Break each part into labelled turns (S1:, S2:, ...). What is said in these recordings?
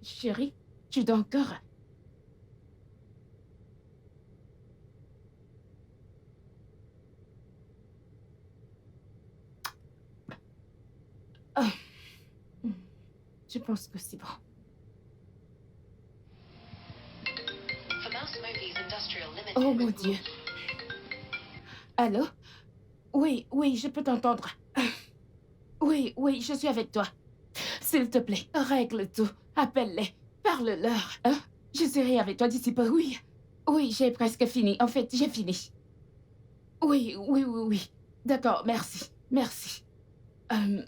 S1: Chérie, tu dors encore? Ah, je pense que c'est bon. Oh mon Dieu. Allô? Oui, oui, je peux t'entendre. Oui, oui, je suis avec toi. S'il te plaît, règle tout. Appelle-les. Parle-leur. Hein? Je serai avec toi d'ici peu, oui. Oui, j'ai presque fini. En fait, j'ai fini. Oui, oui, oui, oui. D'accord, merci. Merci. Euh,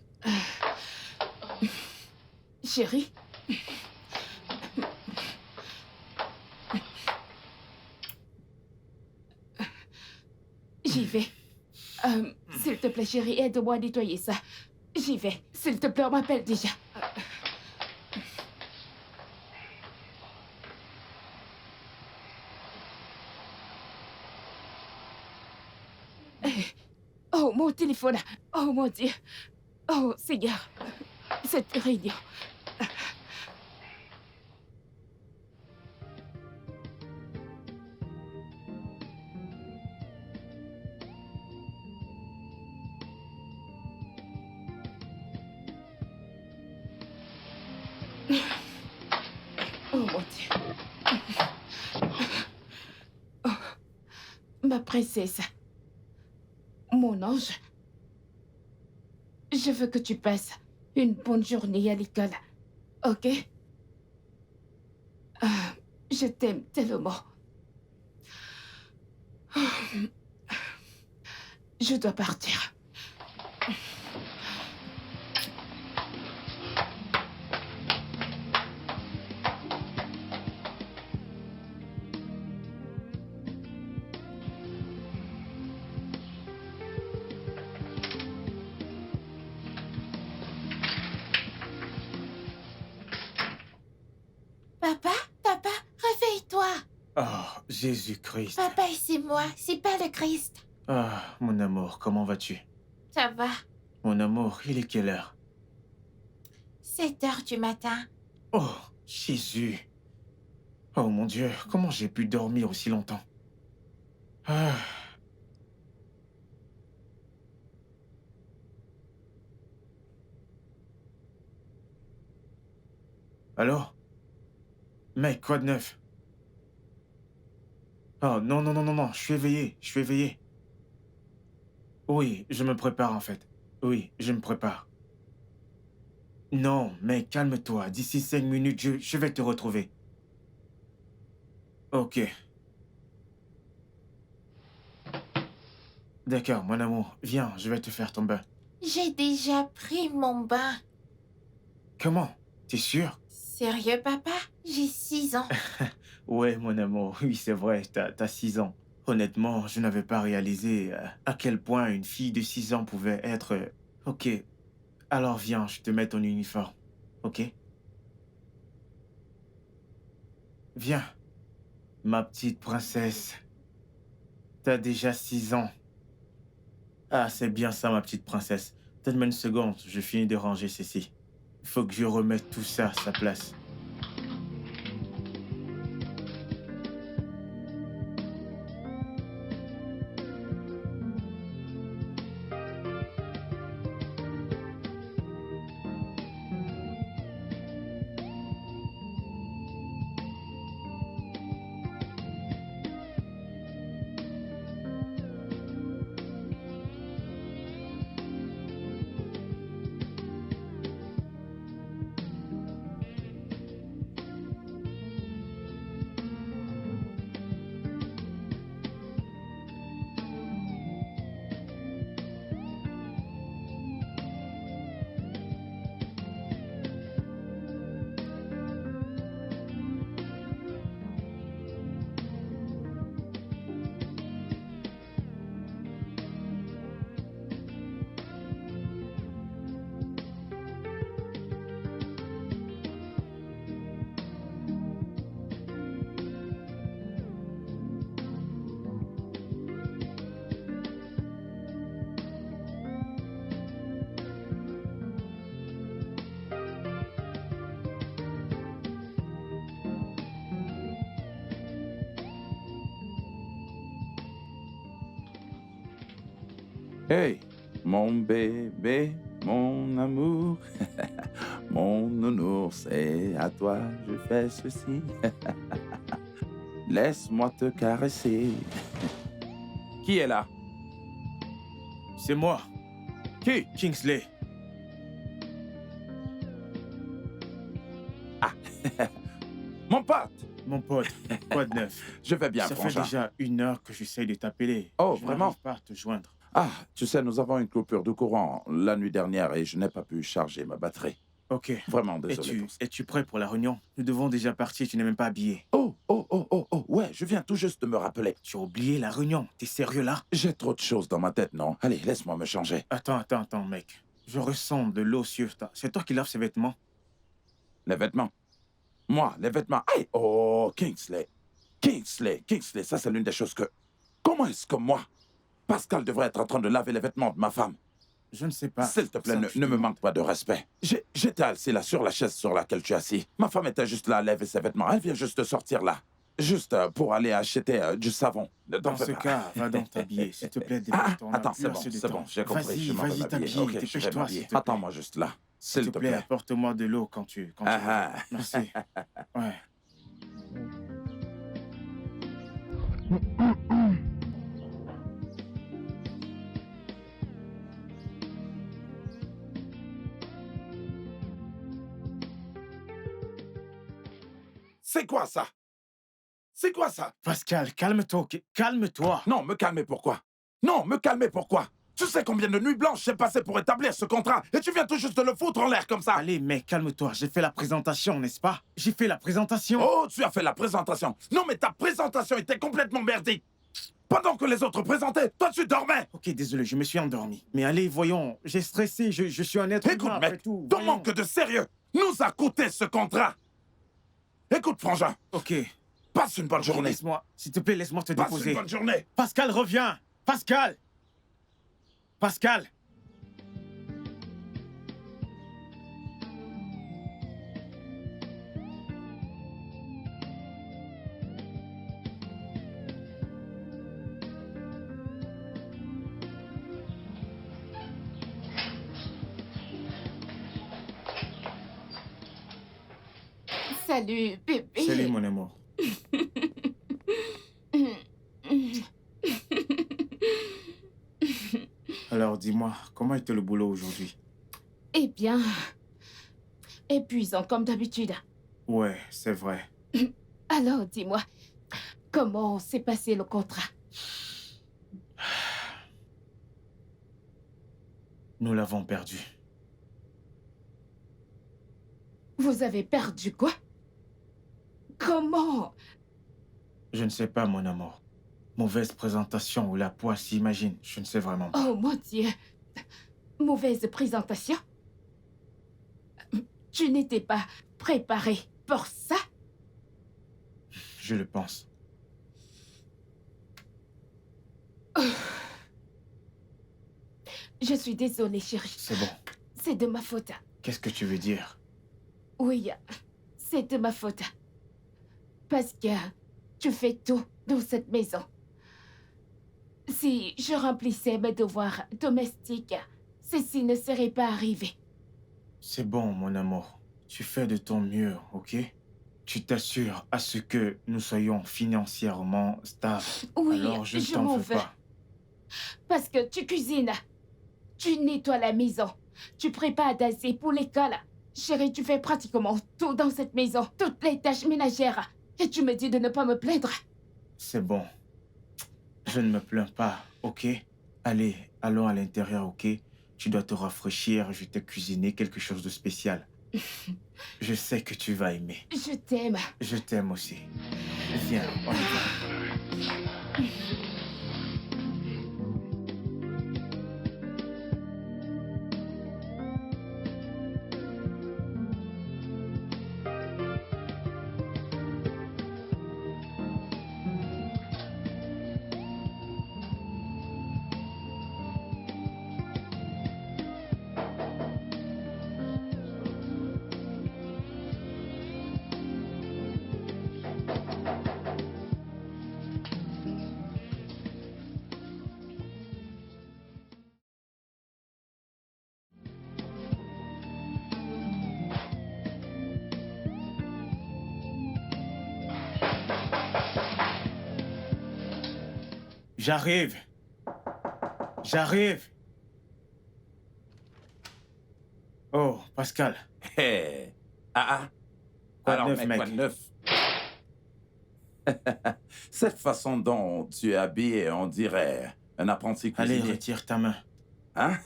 S1: chérie? J'y vais. S'il te plaît, chérie, aide-moi à nettoyer ça. J'y vais. S'il te plaît, on m'appelle déjà. Oh, mon téléphone. Oh, mon Dieu. Oh, Seigneur. Cette réunion. Oh, mon Dieu. Oh, ma princesse. Mon ange. Je veux que tu passes une bonne journée à l'école. OK? Je t'aime tellement. Je dois partir.
S2: Papa, papa, réveille-toi.
S3: Oh, Jésus-Christ.
S2: Papa, c'est moi, c'est pas le Christ.
S3: Ah, mon amour, comment vas-tu?
S2: Ça va,
S3: Mon amour, il est quelle heure?
S2: 7 heures du matin.
S3: Oh, Jésus. Oh mon Dieu, comment j'ai pu dormir aussi longtemps? Ah. Alors? Mec, quoi de neuf? Oh, non, non, non, non, non, je suis éveillé, je suis éveillé. Oui, je me prépare en fait. Oui, je me prépare. Non, mec, calme-toi. D'ici 5 minutes, je vais te retrouver. Ok. D'accord, mon amour, viens, je vais te faire ton bain.
S2: J'ai déjà pris mon bain.
S3: Comment? T'es sûr?
S2: Sérieux, papa? J'ai 6 ans.
S3: Ouais, mon amour, oui, c'est vrai, t'as 6 ans. Honnêtement, je n'avais pas réalisé à quel point une fille de 6 ans pouvait être... Ok, alors viens, je te mets ton uniforme. Ok? Viens, ma petite princesse. T'as déjà 6 ans. Ah, c'est bien ça, ma petite princesse. Donne-moi une seconde, je finis de ranger ceci. Il faut que je remette tout ça à sa place.
S4: Hey, mon bébé, mon amour, mon nounours, et à toi je fais ceci. Laisse-moi te caresser. Qui est là?
S3: C'est moi,
S4: Qui?
S3: Kingsley.
S4: Mon pote!
S3: Mon pote, quoi de neuf?
S4: Je vais bien,
S3: Ça fait
S4: frangin.
S3: déjà 1 heure que j'essaye de t'appeler.
S4: Oh,
S3: Je
S4: vraiment?
S3: n'arrive pas à te joindre.
S4: Ah, tu sais, nous avons une coupure de courant la nuit dernière et je n'ai pas pu charger ma batterie.
S3: Ok.
S4: Vraiment désolé pour ça.
S3: Es-tu prêt pour la réunion? Nous devons déjà partir, tu n'es même pas habillé.
S4: Oh, ouais, je viens tout juste de me rappeler.
S3: Tu as oublié la réunion, t'es sérieux là?
S4: J'ai trop de choses dans ma tête, non? Allez, laisse-moi me changer.
S3: Attends, mec. Je ressens de l'eau sur ta... C'est toi qui laves ces vêtements?
S4: Les vêtements. Moi, les vêtements. Aïe! Oh, Kingsley, ça c'est l'une des choses que... Comment est-ce que moi, Pascal devrait être en train de laver les vêtements de ma femme?
S3: Je ne sais pas.
S4: S'il te plaît,
S3: Ça, je
S4: ne
S3: te
S4: me
S3: demande.
S4: manque pas de respect. J'étais assis là sur la chaise sur laquelle tu es assis. Ma femme était juste là à laver ses vêtements. Elle vient juste de sortir là. Juste pour aller acheter du savon.
S3: Dans ce cas, va donc t'habiller. S'il te plaît, dépêche-toi. on a
S4: Attends,
S3: plus
S4: c'est bon,
S3: assez de
S4: c'est
S3: temps.
S4: bon, j'ai compris.
S3: Vas-y,
S4: je m'en vais
S3: vas-y,
S4: m'habiller.
S3: t'habille.
S4: Ok, je vais
S3: Dépêche-toi, s'il
S4: m'habiller.
S3: te plaît.
S4: Attends-moi juste là.
S3: S'il
S4: S'il
S3: te plaît, apporte-moi de l'eau quand tu...
S4: Ah,
S3: reviens. Merci. Ouais.
S4: C'est quoi ça? C'est quoi ça?
S3: Pascal, calme-toi, ok? Calme-toi.
S4: Non, me calmer pourquoi? Non, me calmer pourquoi? Tu sais combien de nuits blanches j'ai passé pour établir ce contrat et tu viens tout juste de le foutre en l'air comme ça.
S3: Allez, mec, calme-toi. J'ai fait la présentation, n'est-ce pas? J'ai fait la présentation.
S4: Oh, tu as fait la présentation. Non, mais ta présentation était complètement merdique. Pendant que les autres présentaient, toi tu dormais.
S3: Ok, désolé, je me suis endormi. Mais allez, voyons, j'ai stressé, je suis un être
S4: Écoute,
S3: humain, après
S4: mec,
S3: tout.
S4: ton
S3: voyons.
S4: manque de sérieux nous a coûté ce contrat. Écoute, frangin,
S3: Ok,
S4: passe une bonne
S3: ok,
S4: journée.
S3: laisse-moi, s'il te plaît, laisse-moi te
S4: Passe une
S3: déposer.
S4: bonne journée.
S3: Pascal, reviens. Pascal. Pascal.
S1: Salut, bébé.
S3: Salut, mon amour. Alors, dis-moi, comment était le boulot aujourd'hui?
S1: Eh bien, épuisant comme d'habitude.
S3: Ouais, c'est vrai.
S1: Alors, dis-moi, comment s'est passé le contrat?
S3: Nous l'avons perdu.
S1: Vous avez perdu quoi? Comment?
S3: Je ne sais pas, mon amour. Mauvaise présentation ou la poisse s'imagine, je ne sais vraiment pas.
S1: Oh mon Dieu! Mauvaise présentation? Tu n'étais pas préparé pour ça?
S3: Je le pense.
S1: Je suis désolée, chérie.
S3: C'est bon.
S1: C'est de ma faute.
S3: Qu'est-ce que tu veux dire?
S1: Oui, c'est de ma faute. Parce que tu fais tout dans cette maison. Si je remplissais mes devoirs domestiques, ceci ne serait pas arrivé.
S3: C'est bon, mon amour. Tu fais de ton mieux, ok? Tu t'assures à ce que nous soyons financièrement stables.
S1: Oui,
S3: Alors je ne
S1: je
S3: t'en
S1: m'en
S3: veux
S1: veux.
S3: pas.
S1: Parce que tu cuisines, tu nettoies la maison, tu prépares d'assez pour l'école. Chérie, tu fais pratiquement tout dans cette maison, toutes les tâches ménagères. Et tu me dis de ne pas me plaindre.
S3: C'est bon. Je ne me plains pas, ok? Allez, allons à l'intérieur, ok? Tu dois te rafraîchir, je t'ai cuisiné quelque chose de spécial. Je sais que tu vas aimer.
S1: Je t'aime.
S3: Je t'aime aussi. Viens, on y va. J'arrive. J'arrive. Oh, Pascal.
S4: Hé. Ah.
S3: Quoi de
S4: Alors,
S3: neuf,
S4: mec,
S3: mec?
S4: quoi de neuf? Cette façon dont tu es habillé, on dirait un apprenti
S3: Allez,
S4: cuisinier.
S3: retire ta main.
S4: Hein?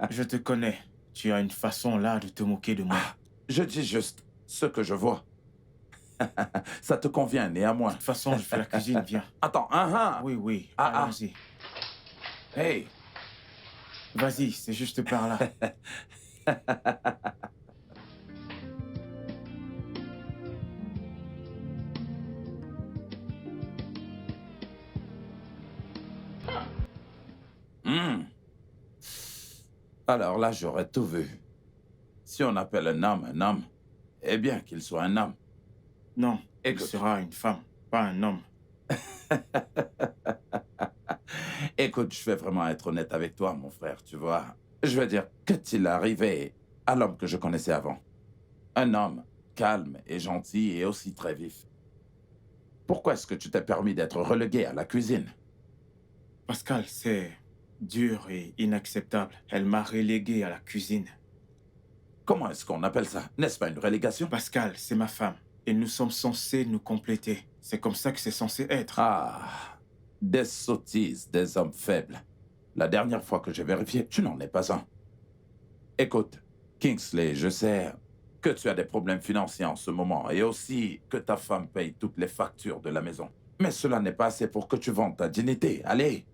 S3: Je te connais. Tu as une façon là de te moquer de moi.
S4: Je dis juste ce que je vois. Ça te convient, néanmoins.
S3: De toute façon, je fais la cuisine, viens.
S4: Attends,
S3: Oui, oui,
S4: Ah.
S3: allons-y.
S4: Hey.
S3: Vas-y, c'est juste par là.
S4: Hmm. Alors là, j'aurais tout vu. Si on appelle un homme, eh bien qu'il soit un homme.
S3: Non, il
S4: Écoute.
S3: sera une femme, pas un homme.
S4: Écoute, je vais vraiment être honnête avec toi, mon frère, tu vois. Je veux dire, qu'est-il arrivé à l'homme que je connaissais avant? Un homme calme et gentil et aussi très vif. Pourquoi est-ce que tu t'es permis d'être relégué à la cuisine?
S3: Pascal, c'est dur et inacceptable. Elle m'a relégué à la cuisine.
S4: Comment est-ce qu'on appelle ça? N'est-ce pas une relégation?
S3: Pascal, c'est ma femme. Et nous sommes censés nous compléter. C'est comme ça que c'est censé être.
S4: Ah, des sottises des hommes faibles. La dernière fois que j'ai vérifié, tu n'en es pas un. Écoute, Kingsley, je sais que tu as des problèmes financiers en ce moment et aussi que ta femme paye toutes les factures de la maison. Mais cela n'est pas assez pour que tu vendes ta dignité. Allez!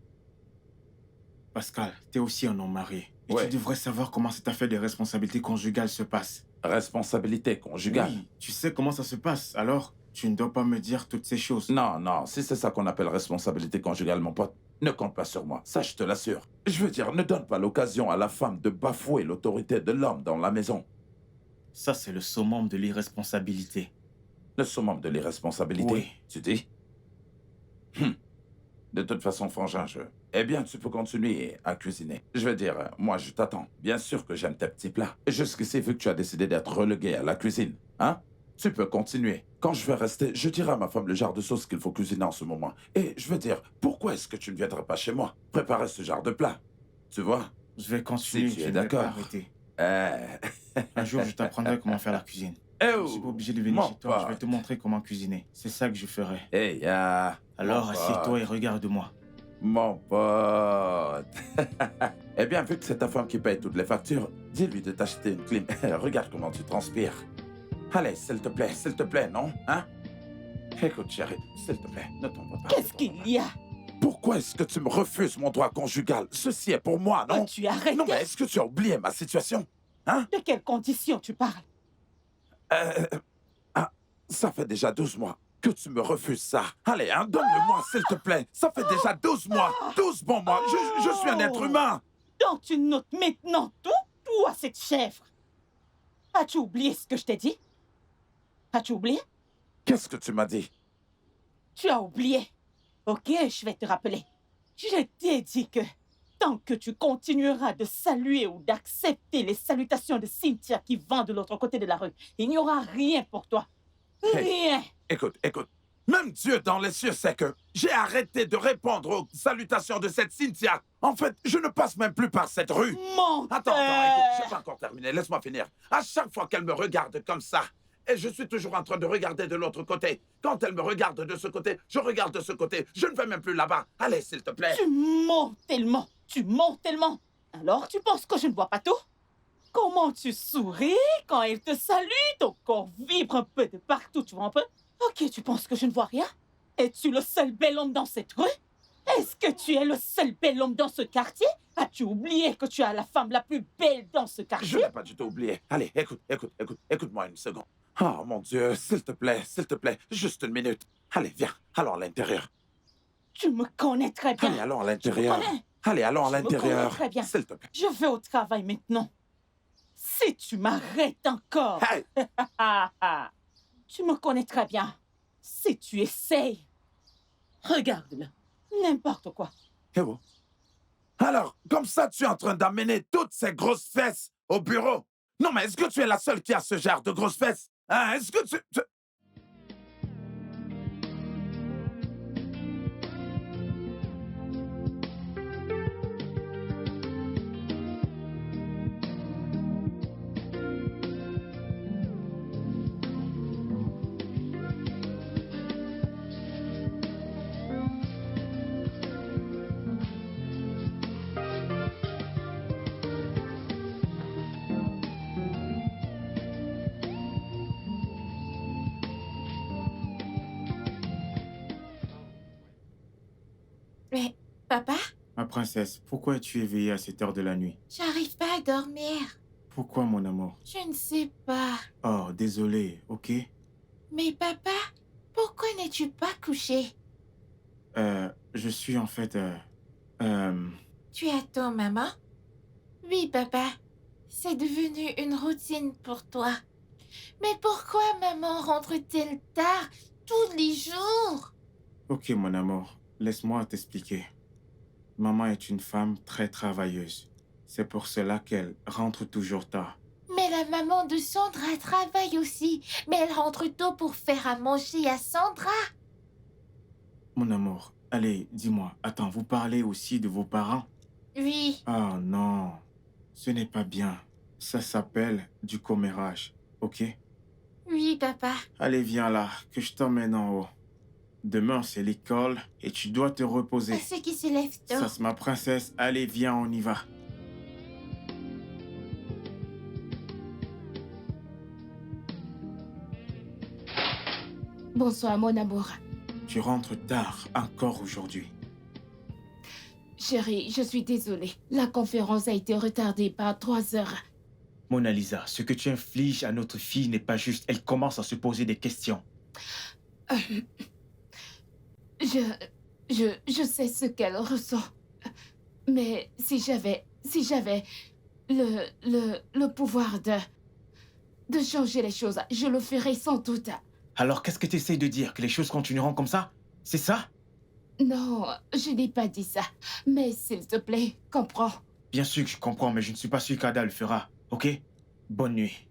S3: Pascal, t'es aussi un homme marié. Et
S4: Ouais.
S3: tu devrais savoir comment cette affaire des responsabilités conjugales se passe.
S4: Responsabilité conjugale.
S3: Oui, tu sais comment ça se passe. Alors, tu ne dois pas me dire toutes ces choses.
S4: Non, non, si c'est ça qu'on appelle responsabilité conjugale, mon pote, ne compte pas sur moi. Ça, je te l'assure. Je veux dire, ne donne pas l'occasion à la femme de bafouer l'autorité de l'homme dans la maison.
S3: Ça, c'est le summum de l'irresponsabilité.
S4: Le summum de l'irresponsabilité,
S3: Oui.
S4: tu dis? De toute façon, frangin, eh bien, tu peux continuer à cuisiner. Je veux dire, moi, je t'attends. Bien sûr que j'aime tes petits plats. Jusqu'ici, vu que tu as décidé d'être relégué à la cuisine, hein? Tu peux continuer. Quand je vais rester, je dirai à ma femme le genre de sauce qu'il faut cuisiner en ce moment. Et je veux dire, pourquoi est-ce que tu ne viendrais pas chez moi préparer ce genre de plat? Tu vois?
S3: Je vais continuer,
S4: Si tu
S3: je
S4: es
S3: ne vais pas
S4: d'accord.
S3: arrêter.
S4: Eh...
S3: Un jour, je t'apprendrai comment faire la cuisine.
S4: Eh
S3: Je suis pas obligé de venir
S4: mon
S3: chez toi, je vais
S4: pote.
S3: te montrer comment cuisiner. C'est ça que je ferai.
S4: Hey, ya.
S3: Alors,
S4: Mon
S3: assieds-toi et
S4: pote.
S3: regarde-moi.
S4: Mon pote. Eh bien, vu que c'est ta femme qui paye toutes les factures, dis-lui de t'acheter une clim. Regarde comment tu transpires. Allez, s'il te plaît, non? Hein? Écoute, chérie, s'il te plaît, ne tombe pas.
S5: Qu'est-ce qu'il y a?
S4: Pourquoi est-ce que tu me refuses mon droit conjugal? Ceci est pour moi, non?
S5: Tu arrêtes.
S4: Non, mais est-ce que tu as oublié ma situation? Hein?
S5: De quelles conditions tu parles?
S4: Ça fait déjà 12 mois que tu me refuses ça. Allez, hein, donne-le-moi, s'il te plaît. Ça fait déjà 12 mois. 12 bons mois. Je suis un être humain.
S5: Donc tu notes maintenant tout? Toi, cette chèvre. As-tu oublié ce que je t'ai dit? As-tu oublié?
S4: Qu'est-ce que tu m'as dit?
S5: Tu as oublié. Ok, je vais te rappeler. Je t'ai dit que tant que tu continueras de saluer ou d'accepter les salutations de Cynthia qui vend de l'autre côté de la rue, il n'y aura rien pour toi. Rien.
S4: Écoute. Même Dieu dans les cieux sait que j'ai arrêté de répondre aux salutations de cette Cynthia. En fait, je ne passe même plus par cette rue.
S5: Menteur.
S4: Attends, écoute, j'ai pas encore terminé. Laisse-moi finir. À chaque fois qu'elle me regarde comme ça, et je suis toujours en train de regarder de l'autre côté. Quand elle me regarde de ce côté, je regarde de ce côté. Je ne vais même plus là-bas. Allez, s'il te plaît.
S5: Tu mens tellement. Tu mens tellement. Alors tu penses que je ne vois pas tout? Comment tu souris quand elle te salue? Ton corps vibre un peu de partout, tu vois un peu? Ok, tu penses que je ne vois rien? Es-tu le seul bel homme dans cette rue? Est-ce que tu es le seul bel homme dans ce quartier? As-tu oublié que tu as la femme la plus belle dans ce
S4: Je
S5: quartier?
S4: n'ai pas du tout oublié. Allez, écoute-moi une seconde. Oh mon Dieu, s'il te plaît, juste une minute. Allez, viens, allons à l'intérieur.
S5: Tu me connais très bien.
S4: Allez, allons à
S5: Je me
S4: l'intérieur.
S5: connais.
S4: Allez, allons à
S5: Je me connais
S4: l'intérieur.
S5: très bien.
S4: S'il te plaît.
S5: Je vais au travail maintenant. Si tu m'arrêtes encore...
S4: Hey!
S5: Tu me connais très bien. Si tu essayes, regarde-le. N'importe quoi.
S4: Eh oh. Alors, comme ça, tu es en train d'amener toutes ces grosses fesses au bureau. Non, mais est-ce que tu es la seule qui a ce genre de grosses fesses? Hein? Est-ce que tu...
S2: Papa,
S3: Ma princesse, pourquoi es-tu éveillée à cette heure de la nuit?
S2: j'arrive pas à dormir.
S3: Pourquoi, mon amour?
S2: Je ne sais pas.
S3: Oh, désolé, ok?
S2: Mais papa, pourquoi n'es-tu pas couché?
S3: Je suis en fait... euh,
S2: Tu attends maman? Oui, papa. C'est devenu une routine pour toi. Mais pourquoi maman rentre-t-elle tard tous les jours?
S3: Ok, mon amour, laisse-moi t'expliquer. Maman est une femme très travailleuse. C'est pour cela qu'elle rentre toujours tard.
S2: Mais la maman de Sandra travaille aussi. Mais elle rentre tôt pour faire à manger à Sandra.
S3: Mon amour, allez, dis-moi, attends, vous parlez aussi de vos parents?
S2: Oui.
S3: Oh non, ce n'est pas bien. Ça s'appelle du commérage, ok?
S2: Oui, papa.
S3: Allez, viens là, que je t'emmène en haut. Demain, c'est l'école et tu dois te reposer.
S2: À ceux qui se lèvent tôt.
S3: Ça, c'est ma princesse. Allez, viens, on y va.
S1: Bonsoir, mon amour.
S3: Tu rentres tard, encore aujourd'hui.
S1: Chérie, je suis désolée. La conférence a été retardée par 3 heures.
S3: Mona Lisa, ce que tu infliges à notre fille n'est pas juste. Elle commence à se poser des questions.
S1: Je sais ce qu'elle ressent. Mais si j'avais le pouvoir de changer les choses, je le ferais sans doute.
S3: Alors, qu'est-ce que tu essaies de dire? Que les choses continueront comme ça? C'est ça?
S1: Non, je n'ai pas dit ça. Mais s'il te plaît, comprends.
S3: Bien sûr que je comprends, mais je ne suis pas sûr qu'Ada le fera. Ok? Bonne nuit.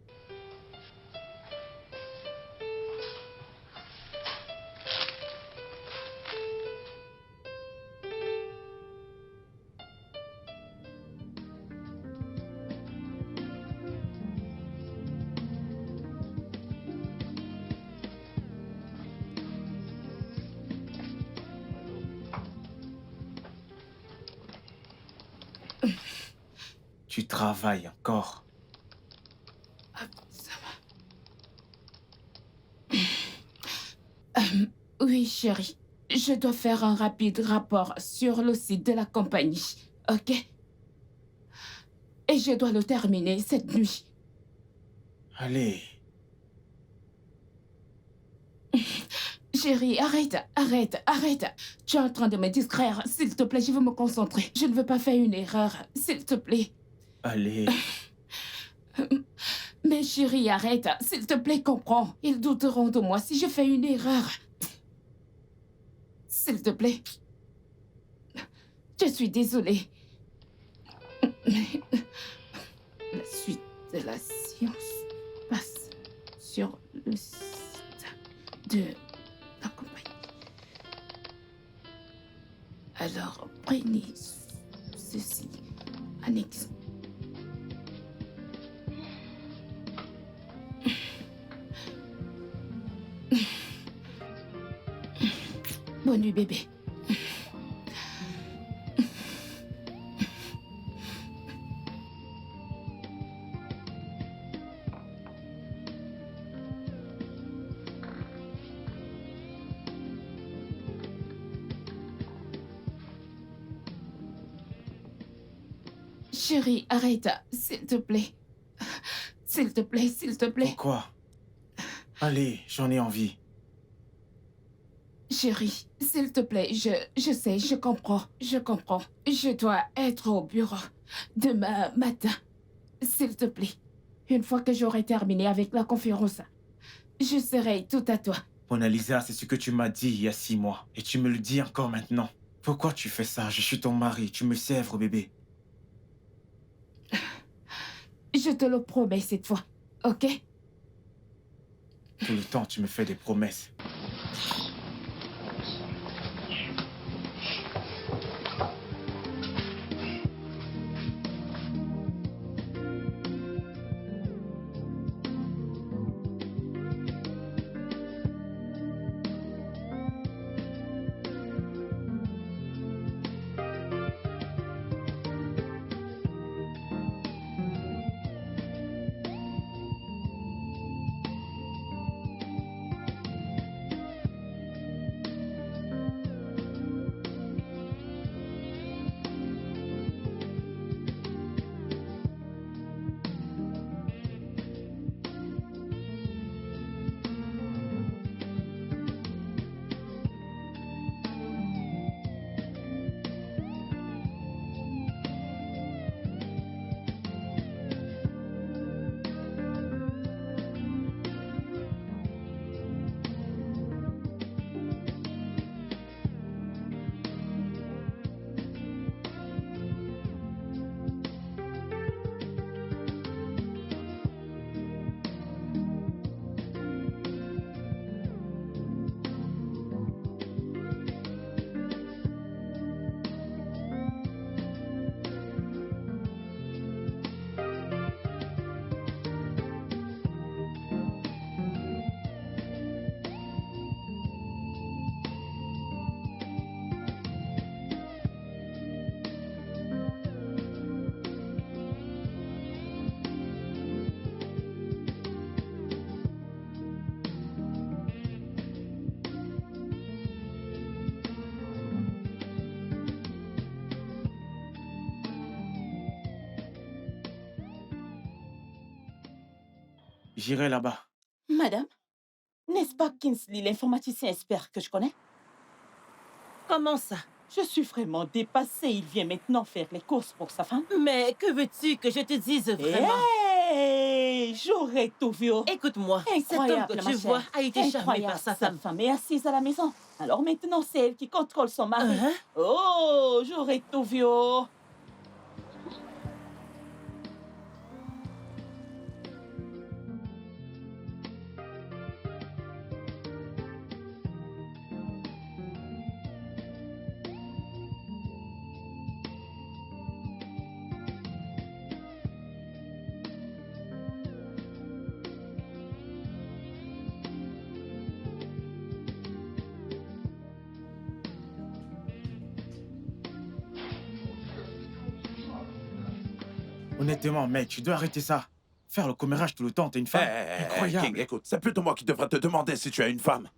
S3: Tu travailles encore.
S1: Oui, chérie. Je dois faire un rapide rapport sur le site de la compagnie, ok? Et je dois le terminer cette nuit.
S3: Allez.
S1: Chérie, arrête. Tu es en train de me distraire. S'il te plaît, je veux me concentrer. Je ne veux pas faire une erreur. S'il te plaît.
S3: Allez.
S1: Mais chérie, arrête. S'il te plaît, comprends. Ils douteront de moi si je fais une erreur. S'il te plaît. Je suis désolée. La suite de la science passe sur le site de la compagnie. Alors, prenez ceci. Annexe. Bonne nuit, bébé. Chérie, arrête, s'il te plaît. S'il te plaît, s'il te plaît.
S3: Pourquoi? Allez, j'en ai envie.
S1: Chérie, s'il te plaît, je sais, je comprends. Je dois être au bureau demain matin. S'il te plaît, une fois que j'aurai terminé avec la conférence, je serai tout à toi.
S3: Mona Lisa, c'est ce que tu m'as dit il y a 6 mois. Et tu me le dis encore maintenant. Pourquoi tu fais ça? Je suis ton mari. Tu me sèvres, bébé.
S1: Je te le promets cette fois, ok?
S3: Tout le temps, tu me fais des promesses. J'irai là-bas.
S5: Madame, n'est-ce pas Kingsley, l'informaticien expert que je connais?
S6: Comment ça?
S5: Je suis vraiment dépassée. Il vient maintenant faire les courses pour sa femme.
S6: Mais que veux-tu que je te dise vraiment?
S5: Hey, j'aurais tout vu.
S6: Écoute-moi, cet homme
S5: Incroyable,
S6: que
S5: ma
S6: tu
S5: chère.
S6: vois a été charmé
S5: Incroyable.
S6: par sa femme.
S5: Sa femme est assise à la maison. Alors maintenant, c'est elle qui contrôle son mari.
S6: Hein?
S5: Oh, j'aurais tout vu.
S3: Honnêtement, mec, tu dois arrêter ça. Faire le commérage tout le temps, t'es une femme. Incroyable.
S4: King, écoute, c'est plutôt moi qui devrais te demander si tu as une femme.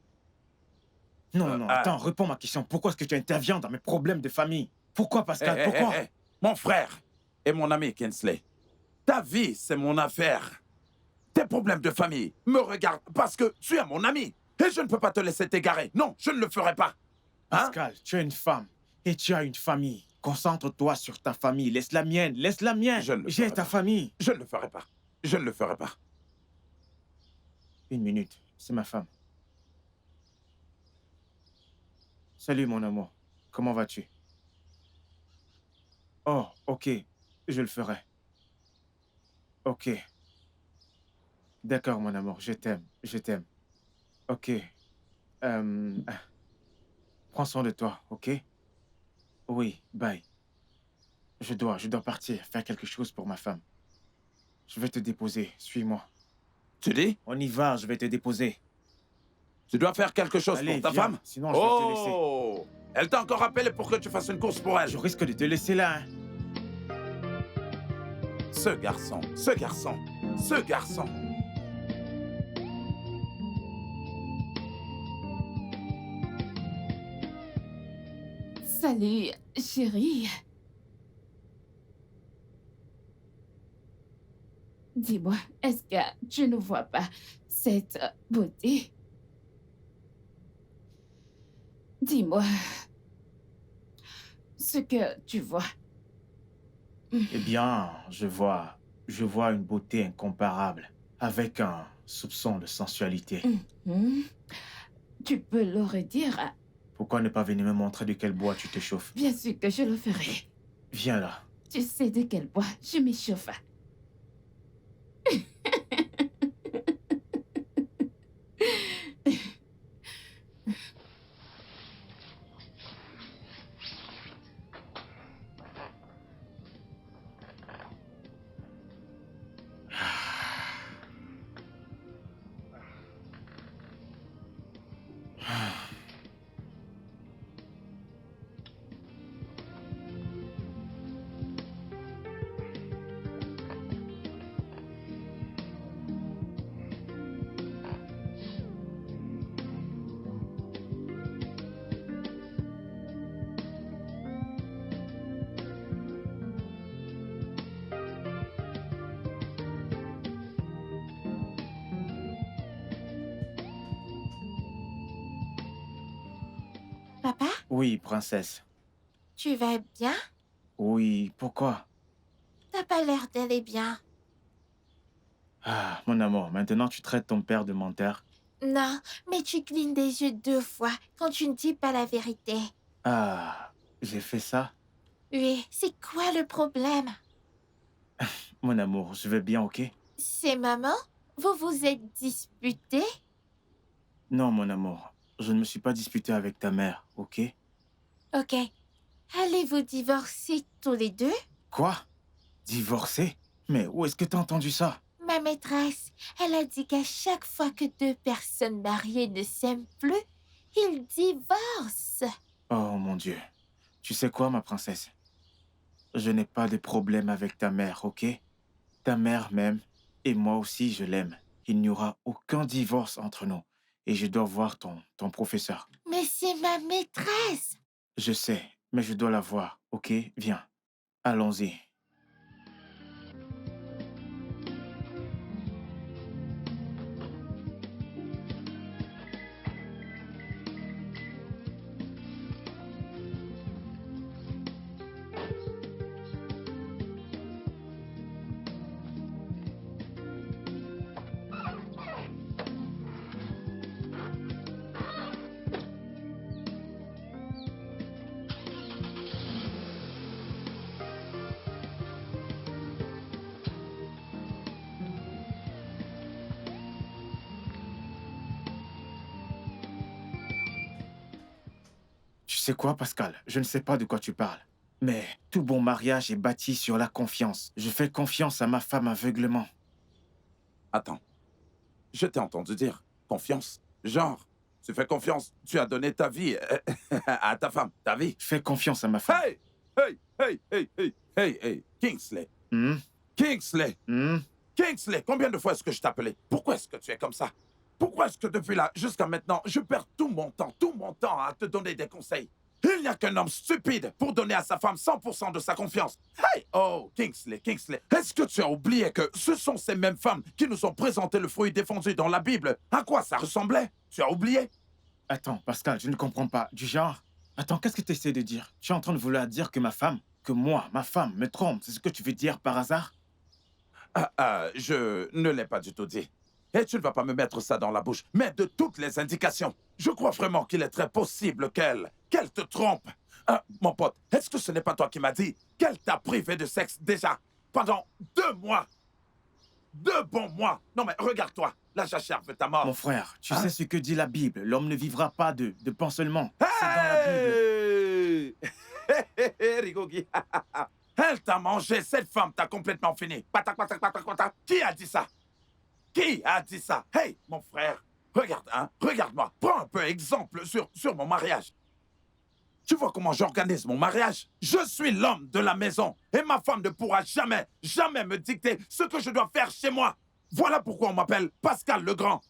S3: Non, attends, réponds à ma question. Pourquoi est-ce que tu interviens dans mes problèmes de famille? Pourquoi, Pascal? Pourquoi?
S4: Mon frère et mon ami Kingsley, ta vie, c'est mon affaire. Tes problèmes de famille me regardent parce que tu es mon ami. Et je ne peux pas te laisser t'égarer. Non, je ne le ferai pas. Hein?
S3: Pascal, tu es une femme et tu as une famille. Concentre-toi sur ta famille. Laisse la mienne. Laisse la mienne.
S4: Je ne le
S3: J'ai
S4: ferai
S3: ta
S4: pas.
S3: famille.
S4: Je ne le ferai pas. Je ne le ferai pas.
S3: Une minute. C'est ma femme. Salut, mon amour. Comment vas-tu? Oh, ok. Je le ferai. Ok. D'accord, mon amour. Je t'aime. Je t'aime. Ok. Prends soin de toi, ok? Oui, bye. Je dois partir, faire quelque chose pour ma femme. Je vais te déposer. Suis-moi.
S4: Tu dis?
S3: On y va, je vais te déposer.
S4: Tu dois faire quelque chose
S3: Allez,
S4: pour ta
S3: viens,
S4: femme?
S3: sinon je vais te laisser.
S4: Oh! Elle t'a encore appelé pour que tu fasses une course pour elle.
S3: Je risque de te laisser là, hein.
S4: Ce garçon, ce garçon, ce garçon.
S1: Salut, chérie. Dis-moi, est-ce que tu ne vois pas cette beauté? Dis-moi ce que tu vois.
S3: Eh bien, je vois une beauté incomparable, avec un soupçon de sensualité.
S1: Mhm. Tu peux le redire?
S3: Pourquoi ne pas venir me montrer de quel bois tu te chauffes?
S1: Bien sûr que je le ferai.
S3: Viens là.
S1: Tu sais de quel bois je m'échauffe.
S2: Papa,
S3: Oui, princesse.
S2: tu vas bien?
S3: Oui, pourquoi?
S2: T'as pas l'air d'aller bien.
S3: Ah, mon amour, maintenant tu traites ton père de menteur.
S2: Non, mais tu clignes des yeux 2 fois quand tu ne dis pas la vérité.
S3: Ah, j'ai fait ça?
S2: Oui, c'est quoi le problème?
S3: Mon amour, je vais bien, ok?
S2: C'est maman? Vous vous êtes disputés?
S3: Non, mon amour, je ne me suis pas disputé avec ta mère, ok?
S2: Ok. Allez-vous divorcer tous les deux?
S3: Quoi? Divorcer? Mais où est-ce que t'as entendu ça?
S2: Ma maîtresse, elle a dit qu'à chaque fois que 2 personnes mariées ne s'aiment plus, ils divorcent.
S3: Oh mon Dieu. Tu sais quoi, ma princesse? Je n'ai pas de problème avec ta mère, ok? Ta mère m'aime et moi aussi je l'aime. Il n'y aura aucun divorce entre nous. Et je dois voir ton professeur.
S2: Mais c'est ma maîtresse.
S3: Je sais, mais je dois la voir, ok? Viens. Allons-y. sais quoi, Pascal? Je ne sais pas de quoi tu parles. Mais tout bon mariage est bâti sur la confiance. Je fais confiance à ma femme aveuglement.
S4: Attends. Je t'ai entendu dire confiance. Genre, tu fais confiance. Tu as donné ta vie à ta femme. Ta vie.
S3: Je fais confiance à ma femme.
S4: Hey! Hey! Hey! Hey! Hey! Hey! Hey! Kingsley!
S3: Hmm?
S4: Kingsley!
S3: Hmm?
S4: Kingsley! Combien de fois est-ce que je t'appelais? Pourquoi est-ce que tu es comme ça? Pourquoi est-ce que depuis là jusqu'à maintenant, je perds tout mon temps à te donner des conseils? Il n'y a qu'un homme stupide pour donner à sa femme 100% de sa confiance. Hey! Oh, Kingsley, Kingsley, est-ce que tu as oublié que ce sont ces mêmes femmes qui nous ont présenté le fruit défendu dans la Bible? À quoi ça ressemblait? Tu as oublié?
S3: Attends, Pascal, je ne comprends pas. Du genre... Attends, qu'est-ce que tu essaies de dire? Tu es en train de vouloir dire que ma femme, me trompe. C'est ce que tu veux dire par hasard?
S4: Je ne l'ai pas du tout dit. Et tu ne vas pas me mettre ça dans la bouche. Mais de toutes les indications, je crois vraiment qu'il est très possible qu'elle te trompe. Mon pote, est-ce que ce n'est pas toi qui m'as dit qu'elle t'a privé de sexe déjà pendant 2 mois? 2 bons mois. Non mais regarde-toi, la jachère veut ta mort.
S3: Mon frère, tu sais ce que dit la Bible. L'homme ne vivra pas de pain seulement. C'est dans la Bible.
S4: Hey! Rigogi. Elle t'a mangé, cette femme t'a complètement fini. Patak, patak, patak, patak. Qui a dit ça? Qui a dit ça? Hey, mon frère, regarde, hein, regarde-moi. Prends un peu exemple sur mon mariage. Tu vois comment j'organise mon mariage? Je suis l'homme de la maison et ma femme ne pourra jamais, jamais me dicter ce que je dois faire chez moi. Voilà pourquoi on m'appelle Pascal le Grand.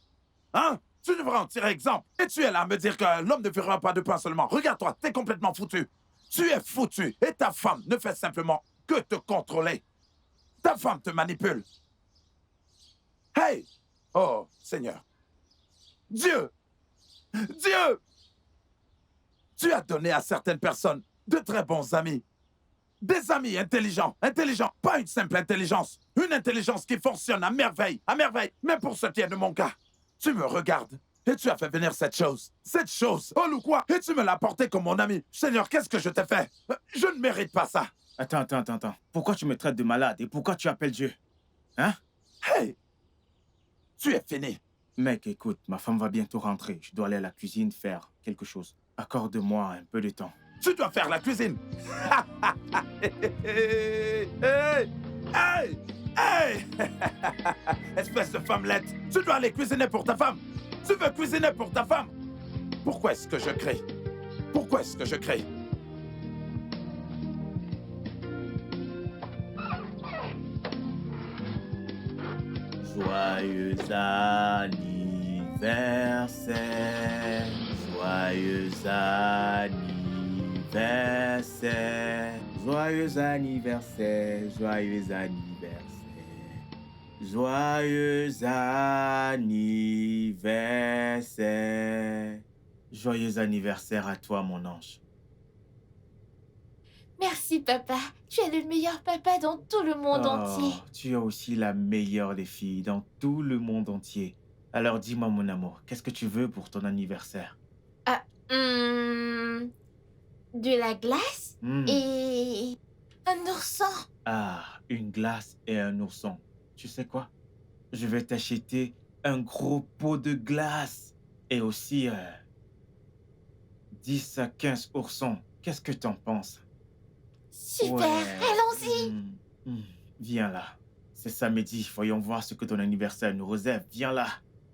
S4: Hein? Tu devrais en tirer exemple. Et tu es là à me dire que l'homme ne vivra pas de pain seulement. Regarde-toi, t'es complètement foutu. Tu es foutu et ta femme ne fait simplement que te contrôler. Ta femme te manipule. Hey! Oh, Seigneur. Dieu! Dieu! Tu as donné à certaines personnes de très bons amis. Des amis intelligents. Intelligents, pas une simple intelligence. Une intelligence qui fonctionne à merveille, à merveille. Mais pour ce qui est de mon cas, tu me regardes et tu as fait venir cette chose. Cette chose, oh ou quoi? Et tu me l'as apportée comme mon ami. Seigneur, qu'est-ce que je t'ai fait? Je ne mérite pas ça.
S3: Attends. Pourquoi tu me traites de malade et pourquoi tu appelles Dieu? Hein?
S4: Hey! Tu es fini.
S3: Mec, écoute, ma femme va bientôt rentrer. Je dois aller à la cuisine faire quelque chose. Accorde-moi un peu de temps.
S4: Tu dois faire la cuisine. Hey! Hey! Hey! Hey! Espèce de femmelette. Tu dois aller cuisiner pour ta femme. Tu veux cuisiner pour ta femme. Pourquoi est-ce que je crie? Pourquoi est-ce que je crie?
S3: Joyeux anniversaire, joyeux anniversaire, joyeux anniversaire, joyeux anniversaire, joyeux anniversaire. Joyeux anniversaire à toi, mon ange.
S2: Merci, papa. Tu es le meilleur papa dans tout le monde entier.
S3: Tu es aussi la meilleure des filles dans tout le monde entier. Alors dis-moi, mon amour, qu'est-ce que tu veux pour ton anniversaire?
S2: De la glace et un ourson.
S3: Ah, une glace et un ourson. Tu sais quoi? Je vais t'acheter un gros pot de glace. Et aussi 10 à 15 oursons. Qu'est-ce que t'en penses?
S2: Super,
S3: Ouais.
S2: allons-y.
S3: Viens là. C'est samedi. Voyons voir ce que ton anniversaire nous réserve. Viens là.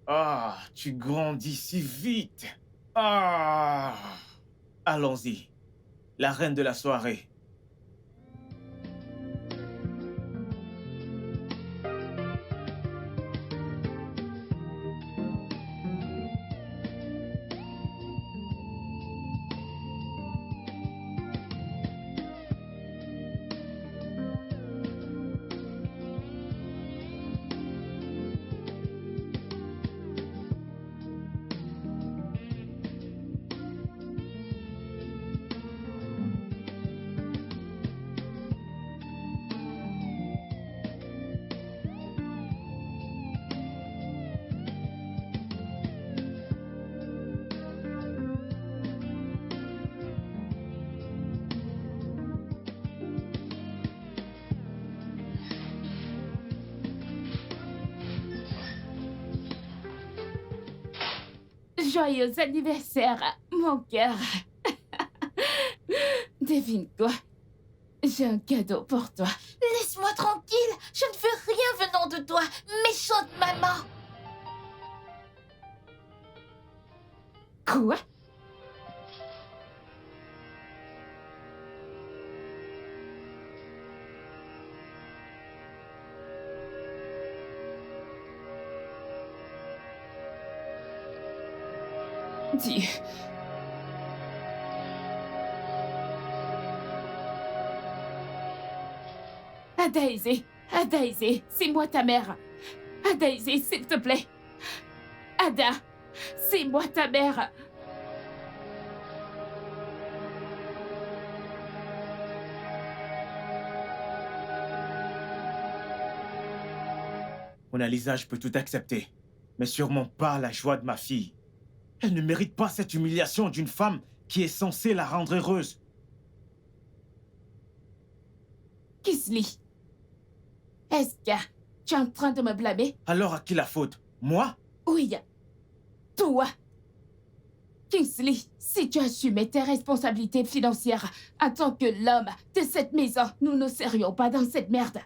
S3: Ah, tu grandis si vite. Ah. Allons-y. La reine de la soirée.
S1: Joyeux anniversaire, mon cœur. Devine quoi? J'ai un cadeau pour toi.
S2: Laisse-moi tranquille. Je ne veux rien venant de toi, méchante maman.
S1: Quoi? Dieu. Daisy, c'est moi ta mère. Daisy, s'il te plaît. Ada, c'est moi ta mère.
S3: Mona Lisa, je peux tout accepter, mais sûrement pas la joie de ma fille. Elle ne mérite pas cette humiliation d'une femme qui est censée la rendre heureuse.
S1: Kingsley, est-ce que tu es en train de me blâmer?
S3: Alors à qui la faute? Moi?
S1: Oui, toi. Kingsley, si tu assumais tes responsabilités financières en tant que l'homme de cette maison, nous ne serions pas dans cette merde.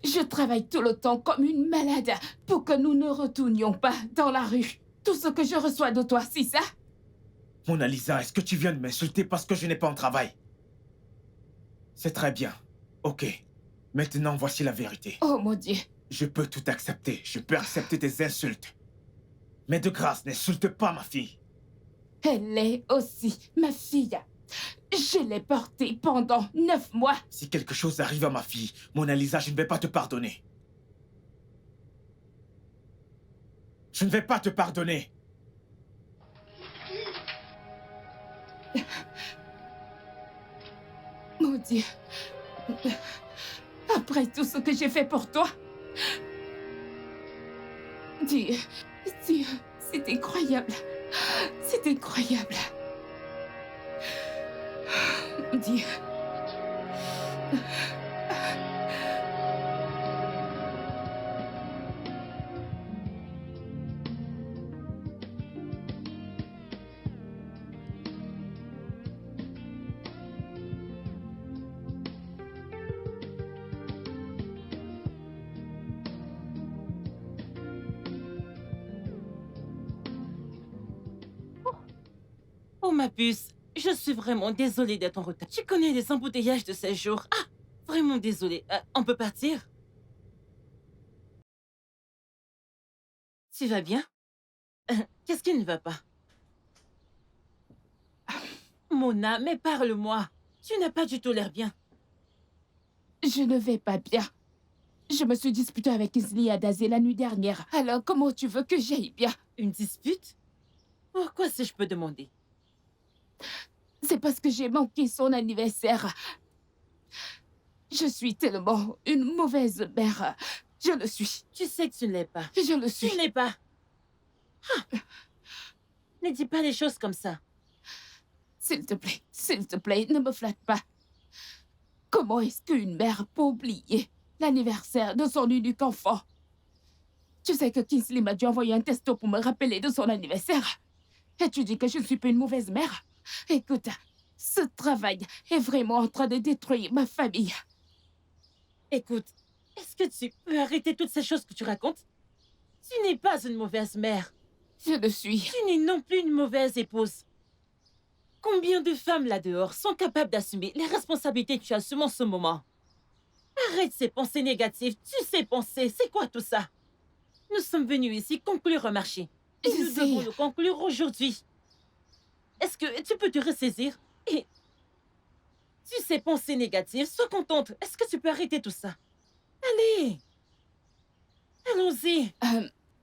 S1: Je travaille tout le temps comme une malade pour que nous ne retournions pas dans la rue. Tout ce que je reçois de toi, c'est ça?
S3: Mona Lisa, est-ce que tu viens de m'insulter parce que je n'ai pas un travail? C'est très bien. Ok. Maintenant, voici la vérité.
S1: Oh mon Dieu.
S3: Je peux tout accepter. Je peux accepter tes insultes. Mais de grâce, n'insulte pas ma fille.
S1: Elle est aussi ma fille. Je l'ai portée pendant 9 mois.
S3: Si quelque chose arrive à ma fille, Mona Lisa, je ne vais pas te pardonner. Je ne vais pas te pardonner.
S1: Mon Dieu. Après tout ce que j'ai fait pour toi. Dieu, c'est incroyable. C'est incroyable. Dieu.
S6: Oh, ma puce, je suis vraiment désolée d'être en retard. Tu connais les embouteillages de ces jours. Ah, vraiment désolée. On peut partir? Tu vas bien? Qu'est-ce qui ne va pas? Mona, mais parle-moi. Tu n'as pas du tout l'air bien.
S1: Je ne vais pas bien. Je me suis disputée avec Kingsley à Daisy la nuit dernière. Alors comment tu veux que j'aille bien?
S6: Une dispute? Pourquoi, si je peux demander?
S1: C'est parce que j'ai manqué son anniversaire. Je suis tellement une mauvaise mère. Je le suis.
S6: Tu sais que tu ne l'es pas.
S1: Je le suis.
S6: Tu ne l'es pas. Ah. Ne dis pas les choses comme ça.
S1: S'il te plaît, ne me flatte pas. Comment est-ce qu'une mère peut oublier l'anniversaire de son unique enfant? Tu sais que Kingsley m'a dû envoyer un texto pour me rappeler de son anniversaire. Et tu dis que je ne suis pas une mauvaise mère? Écoute, ce travail est vraiment en train de détruire ma famille.
S6: Écoute, est-ce que tu peux arrêter toutes ces choses que tu racontes? Tu n'es pas une mauvaise mère.
S1: Je le suis.
S6: Tu n'es non plus une mauvaise épouse. Combien de femmes là-dehors sont capables d'assumer les responsabilités que tu assumes en ce moment? Arrête ces pensées négatives. Tu sais penser, c'est quoi tout ça? Nous sommes venus ici conclure un marché. Et nous devons le conclure aujourd'hui. Est-ce que tu peux te ressaisir? Et tu sais penser négative, sois contente. Est-ce que tu peux arrêter tout ça? Allez! Allons-y!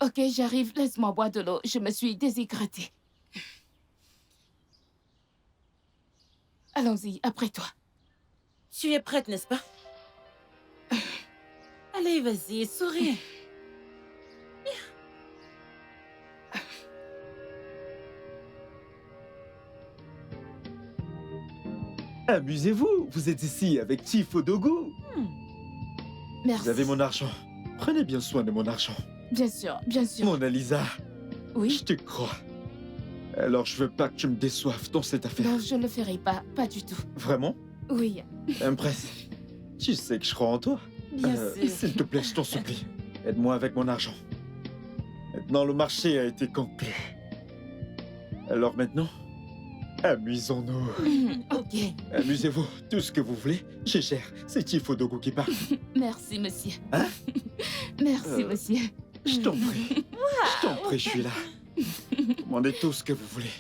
S1: Ok, j'arrive. Laisse-moi boire de l'eau. Je me suis déshydratée. Allons-y, après toi.
S6: Tu es prête, n'est-ce pas? Allez, vas-y, souris.
S7: Amusez-vous, vous êtes ici avec Chief Odogu.
S1: Merci.
S7: Vous avez mon argent. Prenez bien soin de mon argent.
S1: Bien sûr, bien sûr.
S7: Mona Lisa,
S1: Oui.
S7: je te crois. Alors je veux pas que tu me déçoives dans cette affaire.
S1: Non, je ne le ferai pas. Pas du tout.
S7: Vraiment?
S1: Oui.
S7: Impress. Tu sais que je crois en toi.
S6: Bien sûr.
S7: S'il te plaît, je t'en supplie. Aide-moi avec mon argent. Maintenant, le marché a été conclu. Alors maintenant, amusons-nous.
S1: Ok.
S7: Amusez-vous, tout ce que vous voulez, je gère. C'est Tifodogu qui parle.
S1: Merci, monsieur.
S7: Hein?
S1: Merci, monsieur.
S7: Je t'en prie. Je t'en prie, je suis là. Demandez tout ce que vous voulez.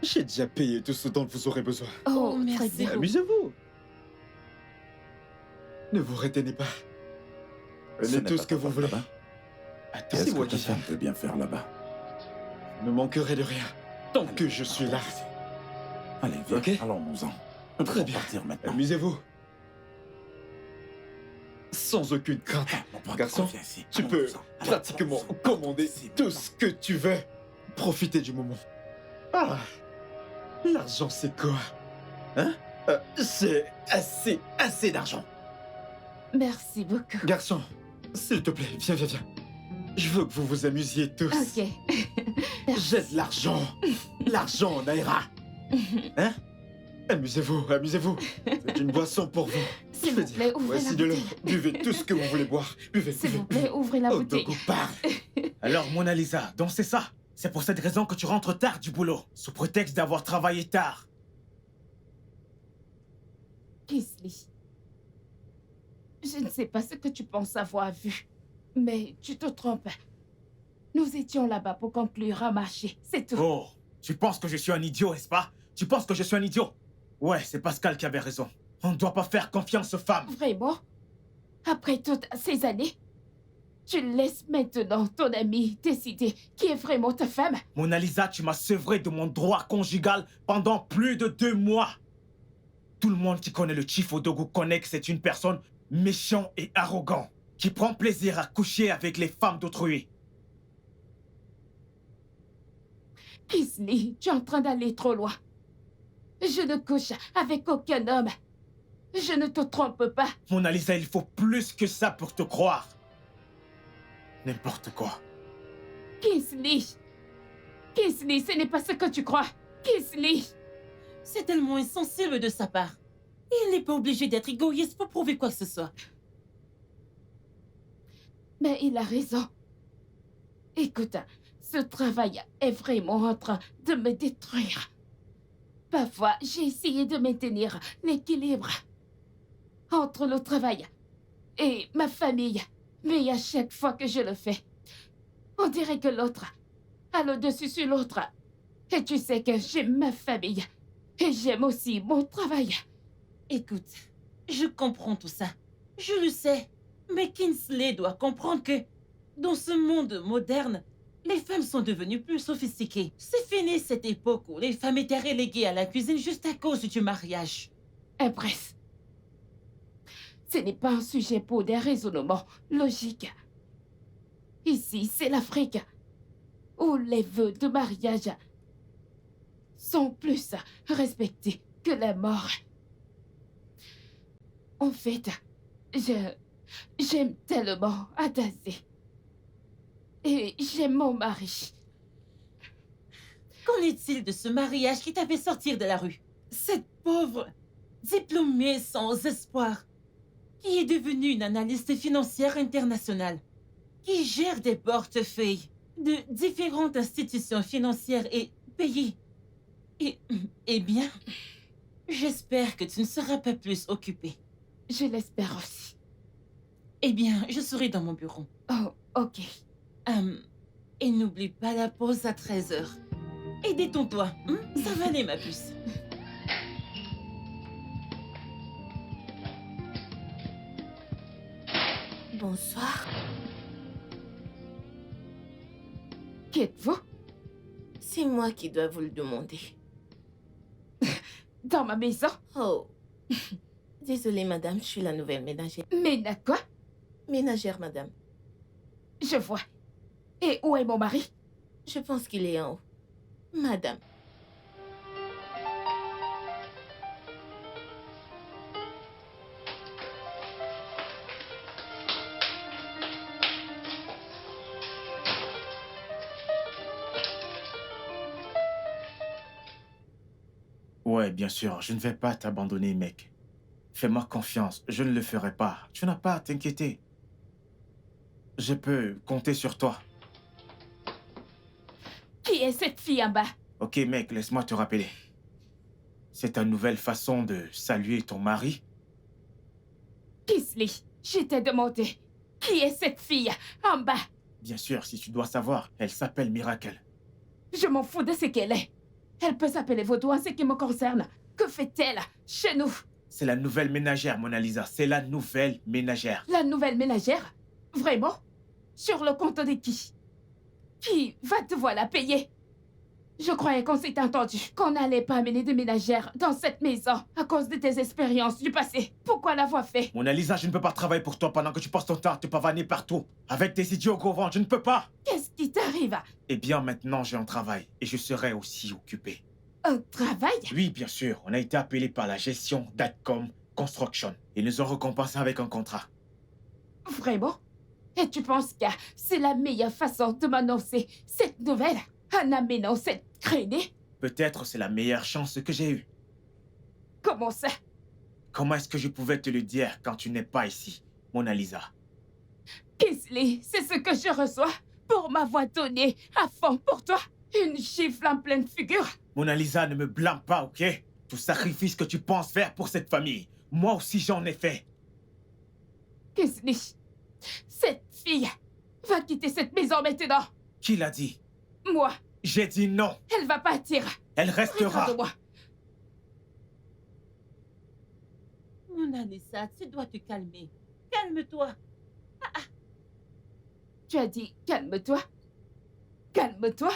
S7: J'ai déjà payé tout ce dont vous aurez besoin.
S1: Oh,
S6: merci
S1: très bien.
S6: beaucoup.
S7: Amusez-vous. Ne vous retenez pas. Prenez tout ce que vous voulez. Attends,
S4: Qu'est-ce
S7: c'est
S4: que
S7: moi
S4: ta
S7: qui
S4: femme peut bien faire là-bas?
S7: ne manquerai de rien tant que je suis là.
S4: Allez, viens,
S7: Ok.
S4: allons-nous-en. Nous
S7: Très
S4: devons
S7: bien.
S4: partir maintenant.
S7: Amusez-vous. Sans aucune crainte.
S4: Mon point de
S7: Garçon,
S4: confiance ici.
S7: tu peux
S4: Allons-nous-en. Allons,
S7: pratiquement
S4: allons-y.
S7: commander
S4: Si,
S7: tout ce que tu veux. Profitez du moment. Ah, l'argent c'est quoi? Hein? C'est assez d'argent.
S1: Merci beaucoup.
S7: Garçon, s'il te plaît, viens. Je veux que vous vous amusiez tous.
S1: Ok.
S7: J'ai de l'argent. L'argent, Naira. Hein? Amusez-vous. C'est une boisson pour vous.
S1: S'il
S7: Je veux
S1: vous plaît,
S7: dire,
S1: ouvrez la
S7: voici de l'eau.
S1: bouteille.
S7: Buvez tout ce que vous voulez boire. Buvez.
S1: S'il vous plaît, ouvrez la
S7: Oh,
S1: bouteille.
S7: Dogu, parle.
S3: Alors, Mona Lisa, donc c'est ça. C'est pour cette raison que tu rentres tard du boulot, sous prétexte d'avoir travaillé tard.
S1: Kingsley, je ne sais pas ce que tu penses avoir vu, mais tu te trompes. Nous étions là-bas pour conclure un marché, c'est tout.
S3: Oh, tu penses que je suis un idiot, n'est-ce pas? Tu penses que je suis un idiot? Ouais, c'est Pascal qui avait raison. On ne doit pas faire confiance aux femmes.
S1: Vraiment? Après toutes ces années, tu laisses maintenant ton ami décider qui est vraiment ta femme?
S3: Mona Lisa, tu m'as sevré de mon droit conjugal pendant plus de 2 mois. Tout le monde qui connaît le Tifodogu connaît que c'est une personne méchante et arrogante, qui prend plaisir à coucher avec les femmes d'autrui.
S1: Kingsley, tu es en train d'aller trop loin. Je ne couche avec aucun homme. Je ne te trompe pas.
S3: Mona Lisa, il faut plus que ça pour te croire. N'importe quoi.
S1: Kingsley, ce n'est pas ce que tu crois. Kingsley,
S6: C'est tellement insensible de sa part. Il n'est pas obligé d'être égoïste pour prouver quoi que ce soit.
S1: mais il a raison. Écoute, ce travail est vraiment en train de me détruire. Parfois, j'ai essayé de maintenir l'équilibre entre le travail et ma famille. Mais à chaque fois que je le fais, on dirait que l'autre a le dessus sur l'autre. Et tu sais que j'aime ma famille. Et j'aime aussi mon travail.
S6: Écoute, je comprends tout ça. Je le sais. Mais Kingsley doit comprendre que, dans ce monde moderne, les femmes sont devenues plus sophistiquées. C'est fini cette époque où les femmes étaient reléguées à la cuisine juste à cause du mariage.
S1: Impresse. Ce n'est pas un sujet pour des raisonnements logiques. Ici, c'est l'Afrique, où les vœux de mariage sont plus respectés que la mort. En fait, j'aime tellement Adazé. Et j'aime mon mari.
S6: Qu'en est-il de ce mariage qui t'a fait sortir de la rue? Cette pauvre, diplômée sans espoir, qui est devenue une analyste financière internationale, qui gère des portefeuilles de différentes institutions financières et pays. Eh bien, j'espère que tu ne seras pas plus occupée.
S1: Je l'espère aussi.
S6: Eh bien, je serai dans mon bureau.
S1: Oh, ok.
S6: Et n'oublie pas la pause à 13h. Et détends-toi, ça va aller, ma puce.
S2: Bonsoir.
S1: Qui êtes-vous?
S2: C'est moi qui dois vous le demander.
S1: Dans ma maison?
S2: Oh. Désolée, madame, je suis la nouvelle ménagère.
S1: Mais à quoi?
S2: Ménagère, madame.
S1: Je vois. Et où est mon mari?
S2: Je pense qu'il est en haut. Madame.
S3: Ouais, bien sûr, je ne vais pas t'abandonner, mec. Fais-moi confiance, je ne le ferai pas. Tu n'as pas à t'inquiéter. Je peux compter sur toi.
S1: Qui est cette fille en bas?
S3: Ok, mec, laisse-moi te rappeler. C'est ta nouvelle façon de saluer ton mari?
S1: Kingsley, je t'ai demandé. Qui est cette fille en bas?
S3: Bien sûr, si tu dois savoir, elle s'appelle Miracle.
S1: Je m'en fous de ce qu'elle est. Elle peut s'appeler Vaudou en ce qui me concerne. Que fait-elle chez nous?
S3: C'est la nouvelle ménagère, Mona Lisa. C'est la nouvelle ménagère.
S1: La nouvelle ménagère? Vraiment? Sur le compte de qui? Qui va devoir la payer? Je croyais qu'on s'était entendu, qu'on n'allait pas amener de ménagère dans cette maison à cause de tes expériences du passé. Pourquoi l'avoir fait?
S3: Mona Lisa, je ne peux pas travailler pour toi pendant que tu passes ton temps à te pavaner partout. Avec tes idiots gros ventre, je ne peux pas.
S1: Qu'est-ce qui t'arrive?
S3: Eh bien, maintenant, j'ai un travail et je serai aussi occupé.
S1: Un travail?
S3: Oui, bien sûr, on a été appelé par la gestion d'Atcom Construction. Ils nous ont récompensé avec un contrat.
S1: Vraiment? Et tu penses que c'est la meilleure façon de m'annoncer cette nouvelle en amenant cette traînée?
S3: Peut-être c'est la meilleure chance que j'ai eue.
S1: Comment ça?
S3: Comment est-ce que je pouvais te le dire quand tu n'es pas ici, Mona Lisa?
S1: Kingsley, c'est ce que je reçois pour m'avoir donné à fond pour toi. Une gifle en pleine figure.
S3: Mona Lisa, ne me blâme pas, ok? Tout sacrifice que tu penses faire pour cette famille, moi aussi j'en ai fait.
S1: Kingsley, cette fille va quitter cette maison maintenant.
S3: Qui l'a dit?
S1: Moi,
S3: J'ai dit non.
S1: elle va partir.
S3: Elle restera.
S1: Regarde-moi.
S6: Mona Lisa, tu dois te calmer. Calme-toi.
S1: Tu as dit calme-toi. Calme-toi.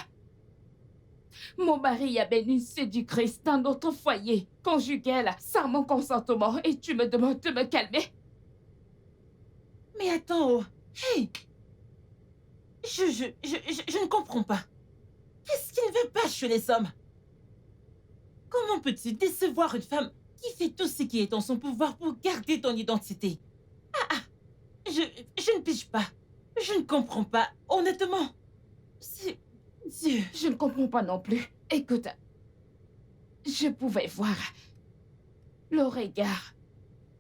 S1: Mon mari a béni séductrice dans notre foyer conjugal sans mon consentement et tu me demandes de me calmer?
S6: Mais attends, oh. Hey! Je ne comprends pas. Qu'est-ce qu'il ne veut pas chez les hommes? Comment peux-tu décevoir une femme qui fait tout ce qui est en son pouvoir pour garder ton identité? Je ne pige pas. Je ne comprends pas, honnêtement. C'est... Dieu.
S1: Je ne comprends pas non plus. Écoute, je pouvais voir le regard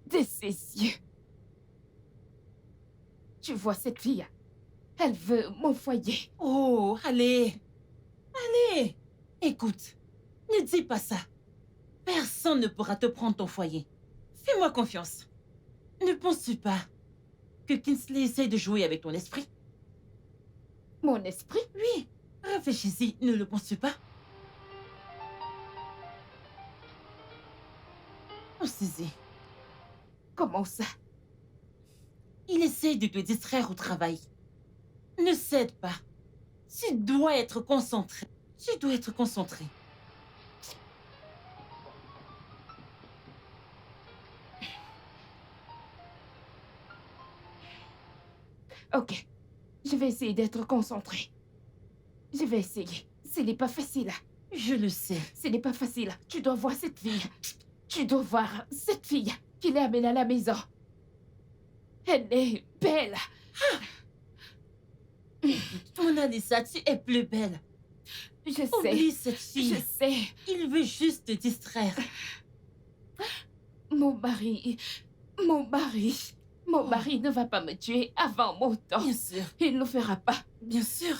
S1: de ses yeux. Tu vois cette fille? Elle veut mon foyer.
S6: Oh, allez. Allez. Écoute, ne dis pas ça. Personne ne pourra te prendre ton foyer. Fais-moi confiance. Ne penses-tu pas que Kingsley essaie de jouer avec ton esprit?
S1: Mon esprit?
S6: Oui. Réfléchis-y, ne le penses-tu pas? Pensez-y.
S1: Comment ça?
S6: Il essaie de te distraire au travail. Ne cède pas. Tu dois être concentré. Tu dois être concentré.
S1: Ok. Je vais essayer d'être concentrée. Je vais essayer. Ce n'est pas facile.
S6: Je le sais.
S1: Ce n'est pas facile. Tu dois voir cette fille. Tu dois voir cette fille qu'il a amenée à la maison. Elle est belle.
S6: Mona Lisa, tu es plus belle.
S1: Je sais.
S6: Oublie cette
S1: Je
S6: fille.
S1: sais.
S6: Il veut juste te distraire.
S1: Mon mari. Mon mari. Mon mari ne va pas me tuer avant mon temps.
S6: Bien sûr.
S1: Il ne le fera pas.
S6: Bien sûr.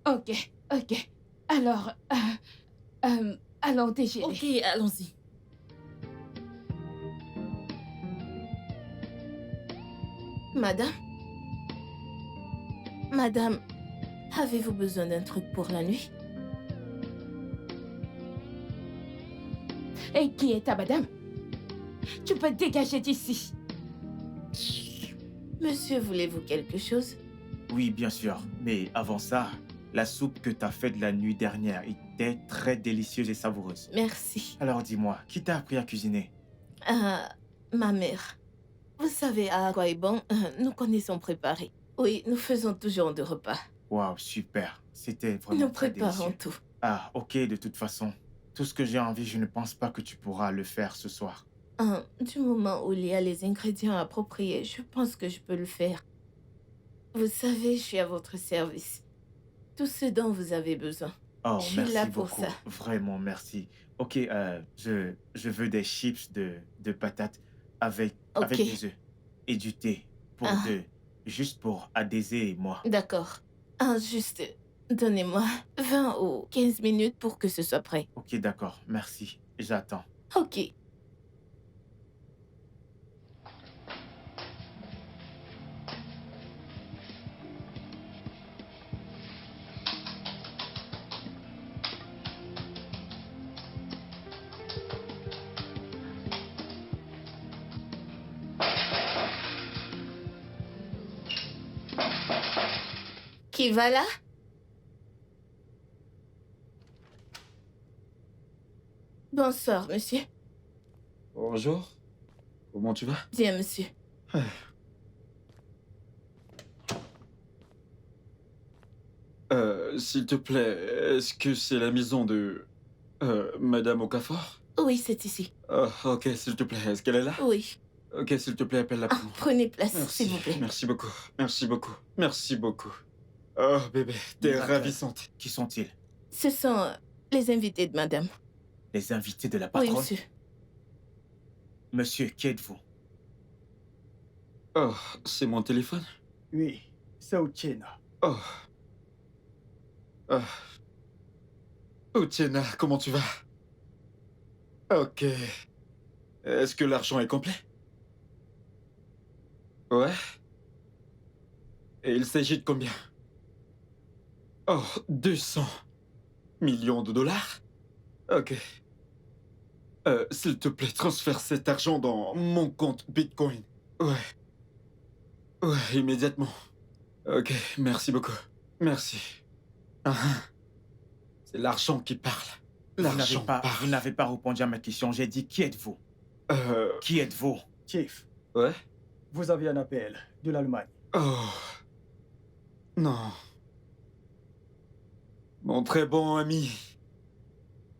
S1: Ok. Ok. Alors, allons déjeuner.
S6: Ok, allons-y.
S2: Madame? Madame, avez-vous besoin d'un truc pour la nuit?
S1: Et qui est ta madame? Tu peux dégager d'ici.
S2: Monsieur, voulez-vous quelque chose?
S3: Oui, bien sûr. Mais avant ça, la soupe que t'as faite la nuit dernière était très délicieuse et savoureuse.
S2: Merci.
S3: Alors dis-moi, qui t'a appris à cuisiner?
S2: Ma mère. Vous savez, à Aquaibon, nous connaissons préparer. Oui, nous faisons toujours de repas.
S3: Waouh, super. C'était vraiment
S2: Nous
S3: très
S2: préparons
S3: délicieux.
S2: tout.
S3: Ah, ok, de toute façon. Tout ce que j'ai envie, je ne pense pas que tu pourras le faire ce soir.
S2: Du moment où il y a les ingrédients appropriés, je pense que je peux le faire. Vous savez, je suis à votre service. Tout ce dont vous avez besoin.
S3: Oh,
S2: Je suis
S3: merci
S2: là pour
S3: beaucoup.
S2: ça.
S3: Vraiment, merci. Ok, je veux des chips de patates avec
S2: Ok.
S3: des œufs et du thé pour
S2: Ah.
S3: deux, juste pour Adésé et moi.
S2: D'accord. Juste, donnez-moi 20 ou 15 minutes pour que ce soit prêt.
S3: Ok, d'accord, merci. J'attends.
S2: Ok. Qui va là? Bonsoir, monsieur.
S7: Bonjour. Comment tu vas?
S2: Bien, monsieur.
S7: S'il te plaît, est-ce que c'est la maison de... Madame Okafor?
S2: Oui, c'est ici.
S7: Ok, s'il te plaît, est-ce qu'elle est là?
S2: Oui.
S7: Ok, s'il te plaît, appelle-la pour moi.
S2: Prenez place,
S7: Merci,
S2: s'il vous plaît.
S7: merci beaucoup, merci beaucoup, merci beaucoup. Oh, bébé, t'es
S3: D'accord.
S7: ravissante.
S3: Qui sont-ils?
S2: Ce sont les invités de madame.
S3: Les invités de la
S2: Oui,
S3: patronne?
S2: monsieur.
S3: Monsieur, qui êtes-vous?
S7: Oh, c'est mon téléphone?
S8: Oui, c'est Uchena.
S7: Oh. Ah. Oh, Tiena, comment tu vas? Ok. Est-ce que l'argent est complet? Ouais. Et il s'agit de combien? Oh, 200 millions de dollars? Ok. S'il te plaît, transfère cet argent dans mon compte Bitcoin. Ouais. Ouais, immédiatement. Ok, merci beaucoup. Merci. Ah, c'est l'argent qui parle. L'argent parle.
S3: Vous n'avez pas répondu à ma question. J'ai dit, qui êtes-vous? Qui êtes-vous?
S8: Chief,
S7: Ouais?
S8: vous avez un appel de l'Allemagne.
S7: Oh. Non. Mon très bon ami.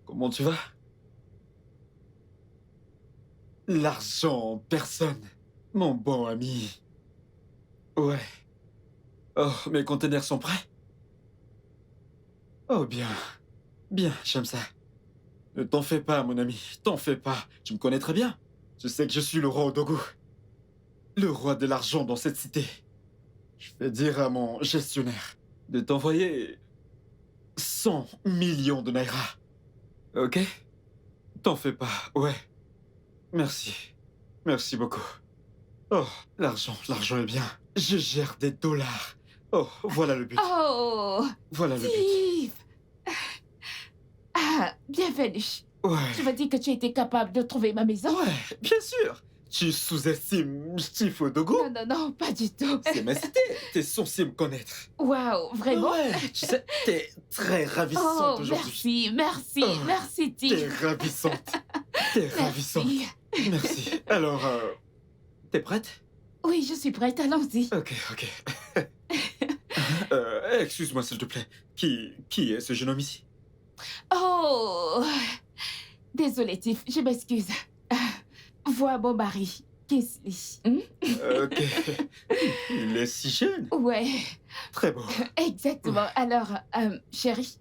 S7: Comment tu vas? L'argent en personne. Mon bon ami. Ouais. Oh, mes conteneurs sont prêts? Oh, bien. Bien, j'aime ça. Ne t'en fais pas, mon ami. T'en fais pas. Tu me connais très bien. Je sais que je suis le roi Odogu. Le roi de l'argent dans cette cité. Je vais dire à mon gestionnaire de t'envoyer 100 millions de naira. Ok? T'en fais pas, ouais. Merci. Merci beaucoup. Oh, l'argent est bien. Je gère des dollars. Oh, voilà le but.
S1: Oh,
S7: Voilà le but.
S1: Steve. Ah, bienvenue.
S7: Ouais.
S1: Tu m'as dit que tu étais capable de trouver ma maison?
S7: Ouais, bien sûr. Tu sous-estimes Steve Odogu?
S1: Non, non, non, pas du tout.
S7: C'est ma cité. T'es censé me connaître.
S1: Waouh, vraiment?
S7: Ouais, tu sais, t'es très ravissante
S1: Oh,
S7: aujourd'hui.
S1: merci,
S7: Oh,
S1: merci,
S7: T'es
S1: Steve.
S7: ravissante. T'es ravissante.
S1: Merci.
S7: Merci. Alors, t'es prête?
S1: Oui, je suis prête, allons-y.
S7: Ok, ok. Excuse-moi, s'il te plaît. Qui est ce jeune homme ici?
S1: Oh, désolé, Tiff, je m'excuse. Vois mon mari, Kingsley.
S7: Ok. Il est si jeune.
S1: Ouais,
S7: Très beau.
S1: exactement. Alors, chérie,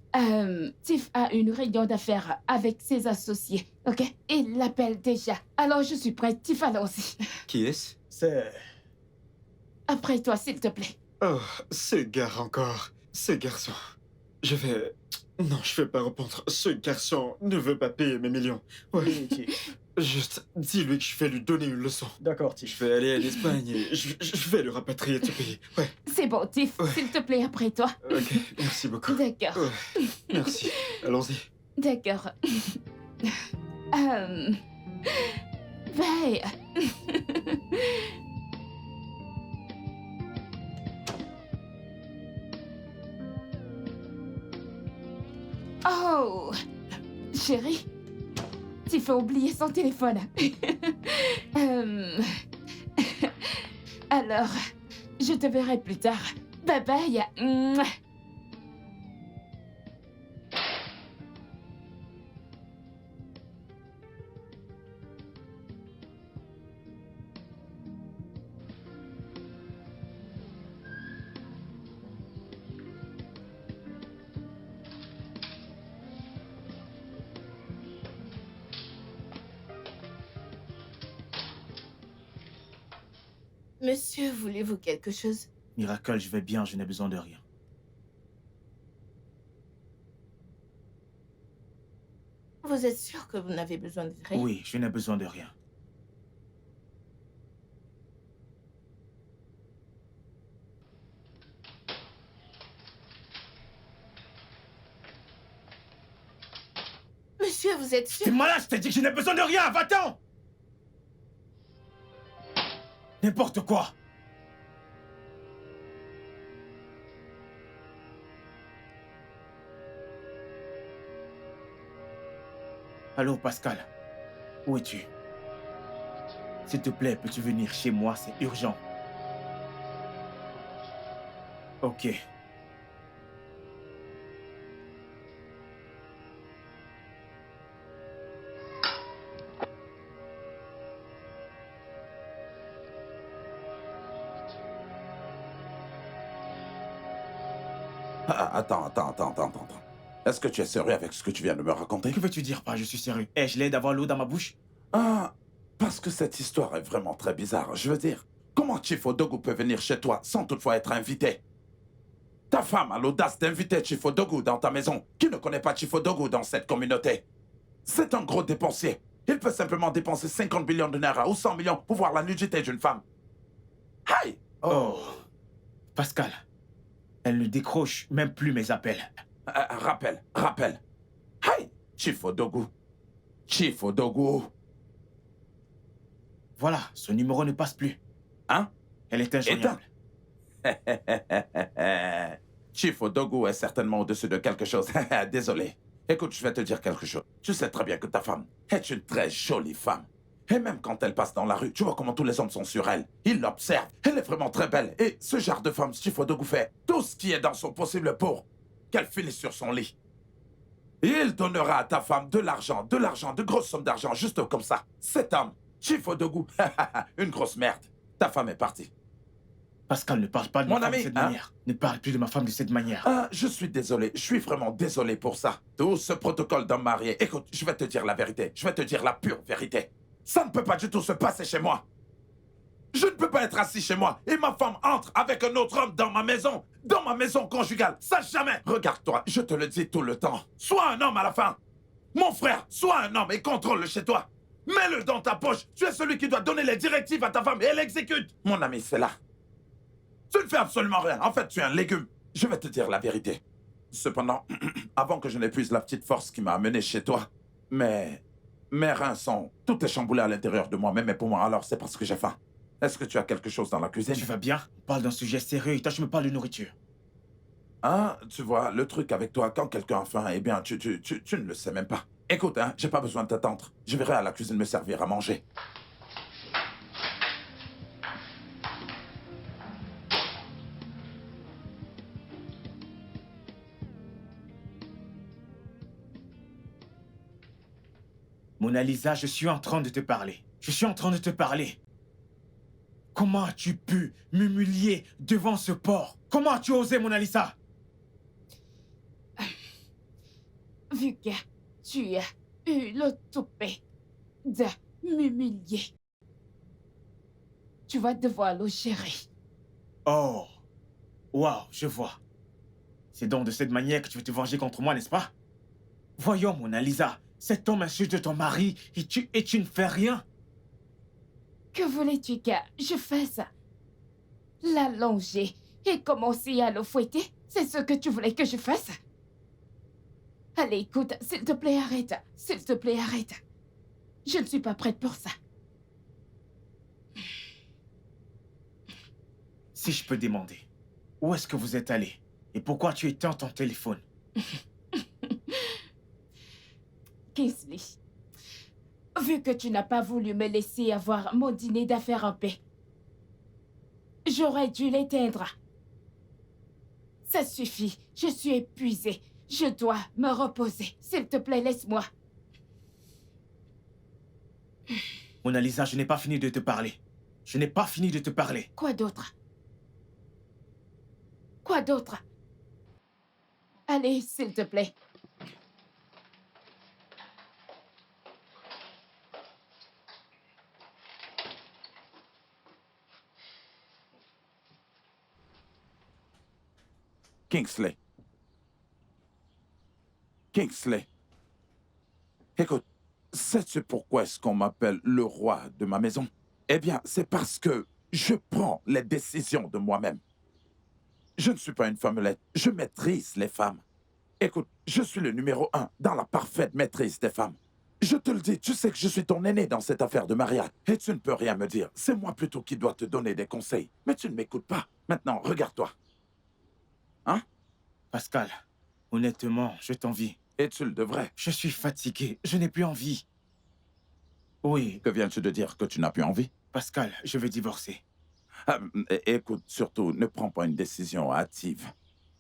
S1: Tiff a une réunion d'affaires avec ses associés, ok? Il l'appelle déjà. Alors, je suis prête, Tiff, allons-y.
S7: Qui est-ce?
S8: C'est...
S1: Après toi, s'il te plaît.
S7: Oh, ce gars encore. Ce garçon. Je vais... Non, je vais pas répondre. Ce garçon ne veut pas payer mes millions. Ouais.
S8: Oui, Chief.
S7: Juste, dis-lui que je vais lui donner une leçon.
S8: D'accord,
S7: Je
S8: Chief.
S7: vais aller en Espagne et je vais le rapatrier de ce pays. Ouais.
S1: C'est bon, Tiff,
S7: Ouais.
S1: s'il te plaît, après toi.
S7: Ok, merci beaucoup.
S1: D'accord,
S7: Ouais, merci. Allons-y.
S1: d'accord. Bye. Oh, chérie, tu fais oublier son téléphone. Alors, je te verrai plus tard. Bye bye. Mouah.
S2: Monsieur, voulez-vous quelque chose?
S3: Miracle, je vais bien, je n'ai besoin de rien.
S2: Vous êtes sûr que vous n'avez besoin de rien?
S3: Oui, je n'ai besoin de rien.
S2: Monsieur, vous êtes sûr?
S3: T'es malade, je t'ai dit que je n'ai besoin de rien, va-t'en! N'importe quoi. Allô, Pascal. Où es-tu? S'il te plaît, peux-tu venir chez moi? C'est urgent. Ok.
S4: Attends. Est-ce que tu es sérieux avec ce que tu viens de me raconter?
S3: Que veux-tu dire par je suis sérieux? Ai-je l'air d'avoir l'eau dans ma bouche?
S4: Ah, parce que cette histoire est vraiment très bizarre. Je veux dire, comment Chief Odogu peut venir chez toi sans toutefois être invité? Ta femme a l'audace d'inviter Chief Odogu dans ta maison. Qui ne connaît pas Chief Odogu dans cette communauté? C'est un gros dépensier. Il peut simplement dépenser 50 millions de naira ou 100 millions pour voir la nudité d'une femme. Aïe!
S3: Oh. Pascal. Elle ne décroche même plus mes appels.
S4: Rappel. Aïe! Chief Odogu.
S3: Voilà, son numéro ne passe plus.
S4: Hein?
S3: Elle est injoignable.
S4: Chief Odogu est certainement au-dessus de quelque chose. Désolé. Écoute, je vais te dire quelque chose. Tu sais très bien que ta femme est une très jolie femme. Et même quand elle passe dans la rue, tu vois comment tous les hommes sont sur elle. Ils l'observent. Elle est vraiment très belle. Et ce genre de femme, Chief Odogu fait tout ce qui est dans son possible pour qu'elle finisse sur son lit. Et il donnera à ta femme de l'argent, de grosses sommes d'argent, juste comme ça. Cet homme, Chief Odogu, une grosse merde. Ta femme est partie.
S3: Pascal, ne parle pas de
S4: Mon
S3: ma femme
S4: ami,
S3: de cette
S4: hein?
S3: manière. Ne parle plus de ma femme de cette manière.
S4: Ah, je suis désolé. Je suis vraiment désolé pour ça. Tout ce protocole d'homme marié. Écoute, je vais te dire la vérité. Je vais te dire la pure vérité. Ça ne peut pas du tout se passer chez moi. Je ne peux pas être assis chez moi et ma femme entre avec un autre homme dans ma maison conjugale. Ça jamais. Regarde-toi, je te le dis tout le temps. Sois un homme à la fin. Mon frère, sois un homme et contrôle-le chez toi. Mets-le dans ta poche. Tu es celui qui doit donner les directives à ta femme et elle exécute. Mon ami, c'est là. Tu ne fais absolument rien. En fait, tu es un légume. Je vais te dire la vérité. Cependant, avant que je n'épuise la petite force qui m'a amené chez toi, mes reins sont... Tout est chamboulé à l'intérieur de moi-même et pour moi, alors c'est parce que j'ai faim. Est-ce que tu as quelque chose dans la cuisine?
S3: Tu vas bien? On parle d'un sujet sérieux et toi, tu me parles de nourriture.
S4: Ah, tu vois, le truc avec toi, quand quelqu'un a faim, eh bien, tu ne le sais même pas. Écoute, hein, j'ai pas besoin de t'attendre. Je verrai à la cuisine me servir à manger.
S3: Mona Lisa, je suis en train de te parler. Je suis en train de te parler. Comment as-tu pu m'humilier devant ce porc? Comment as-tu osé, Mona Lisa?
S1: Vu que tu as eu le toupet de m'humilier, tu vas devoir le gérer.
S3: Oh. Waouh, je vois. C'est donc de cette manière que tu veux te venger contre moi, n'est-ce pas? Voyons, Mona Lisa, cet homme insulte ton mari et tu ne fais rien.
S1: Que voulais-tu que je fasse? L'allonger et commencer à le fouetter? C'est ce que tu voulais que je fasse? Allez, écoute, s'il te plaît, arrête. S'il te plaît, arrête. Je ne suis pas prête pour ça.
S3: Si je peux demander, où est-ce que vous êtes allé? Et pourquoi tu éteins ton téléphone?
S1: Kingsley, vu que tu n'as pas voulu me laisser avoir mon dîner d'affaires en paix, j'aurais dû l'éteindre. Ça suffit, je suis épuisée. Je dois me reposer. S'il te plaît, laisse-moi.
S3: Mona Lisa, je n'ai pas fini de te parler. Je n'ai pas fini de te parler.
S1: Quoi d'autre? Quoi d'autre? Allez, s'il te plaît.
S4: Kingsley. Kingsley. Écoute, sais-tu pourquoi est-ce qu'on m'appelle le roi de ma maison? Eh bien, c'est parce que je prends les décisions de moi-même. Je ne suis pas une femmelette, je maîtrise les femmes. Écoute, je suis le numéro 1 dans la parfaite maîtrise des femmes. Je te le dis, tu sais que je suis ton aîné dans cette affaire de mariage. Et tu ne peux rien me dire. C'est moi plutôt qui dois te donner des conseils. Mais tu ne m'écoutes pas. Maintenant, regarde-toi. Hein?
S3: Pascal, honnêtement, je t'envie.
S4: Et tu le devrais.
S3: Je suis fatigué, je n'ai plus envie. Oui,
S4: Que viens-tu de dire que tu n'as plus envie?
S3: Pascal, je vais divorcer.
S4: Écoute, surtout, ne prends pas une décision hâtive.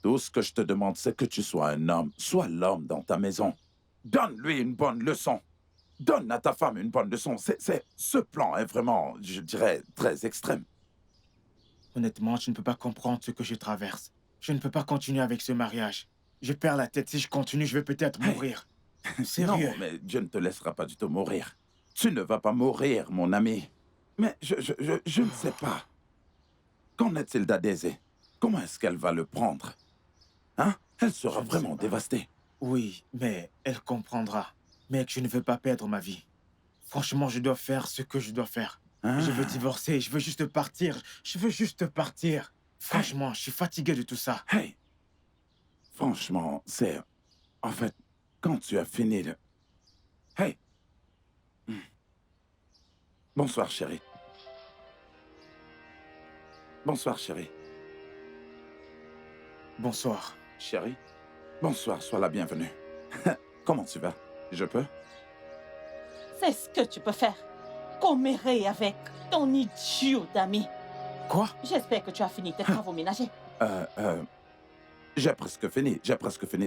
S4: Tout ce que je te demande, c'est que tu sois un homme. Sois l'homme dans ta maison. Donne-lui une bonne leçon. Donne à ta femme une bonne leçon. Ce plan est vraiment, je dirais, très extrême.
S3: Honnêtement, tu ne peux pas comprendre ce que je traverse. Je ne peux pas continuer avec ce mariage. Je perds la tête. Si je continue, je vais peut-être mourir. Sérieux.
S4: Non, mais Dieu ne te laissera pas du tout mourir. Tu ne vas pas mourir, mon ami. Mais je ne sais pas. Qu'en est-il d'Adésée? Comment est-ce qu'elle va le prendre? Hein? Elle sera vraiment dévastée.
S3: Oui, mais elle comprendra. Mec, je ne veux pas perdre ma vie. Franchement, je dois faire ce que je dois faire.
S4: Ah.
S3: Je veux divorcer, je veux juste partir. Je veux juste partir. Franchement, je suis fatigué de tout ça.
S4: Hey! Franchement, c'est... En fait, quand tu as fini de... Hey! Bonsoir, chérie. Bonsoir, chérie.
S3: Bonsoir.
S4: Chérie? Bonsoir, sois la bienvenue. Comment tu vas? Je peux?
S5: C'est ce que tu peux faire. Commérer avec ton idiot d'ami.
S3: Quoi?
S5: J'espère que tu as fini tes travaux ménagers.
S4: J'ai presque fini,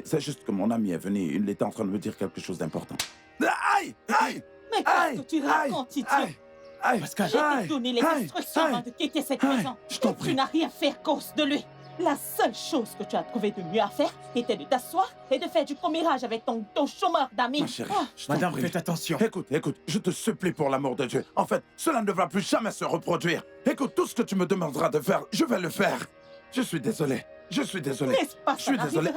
S4: C'est juste que mon ami est venu, il était en train de me dire quelque chose d'important. Aïe! Aïe!
S5: Mais qu'est-ce que tu racontes, idiot?
S4: Aïe!
S3: Pascal.
S5: J'ai t'ai donné les instructions avant de quitter cette maison.
S4: Je t'en
S5: Et
S4: prie.
S5: tu n'as rien fait à cause de lui. La seule chose que tu as trouvé de mieux à faire était de t'asseoir et de faire du commérage avec ton chômeur d'amis.
S4: Ma chérie,
S5: Ah,
S4: je t'en
S3: Madame,
S4: prie.
S3: faites attention.
S4: Écoute, je te supplie pour l'amour de Dieu. En fait, cela ne va plus jamais se reproduire. Écoute, tout ce que tu me demanderas de faire, je vais le faire. Je suis désolé.
S5: n'est-ce pas?
S4: Je suis désolé.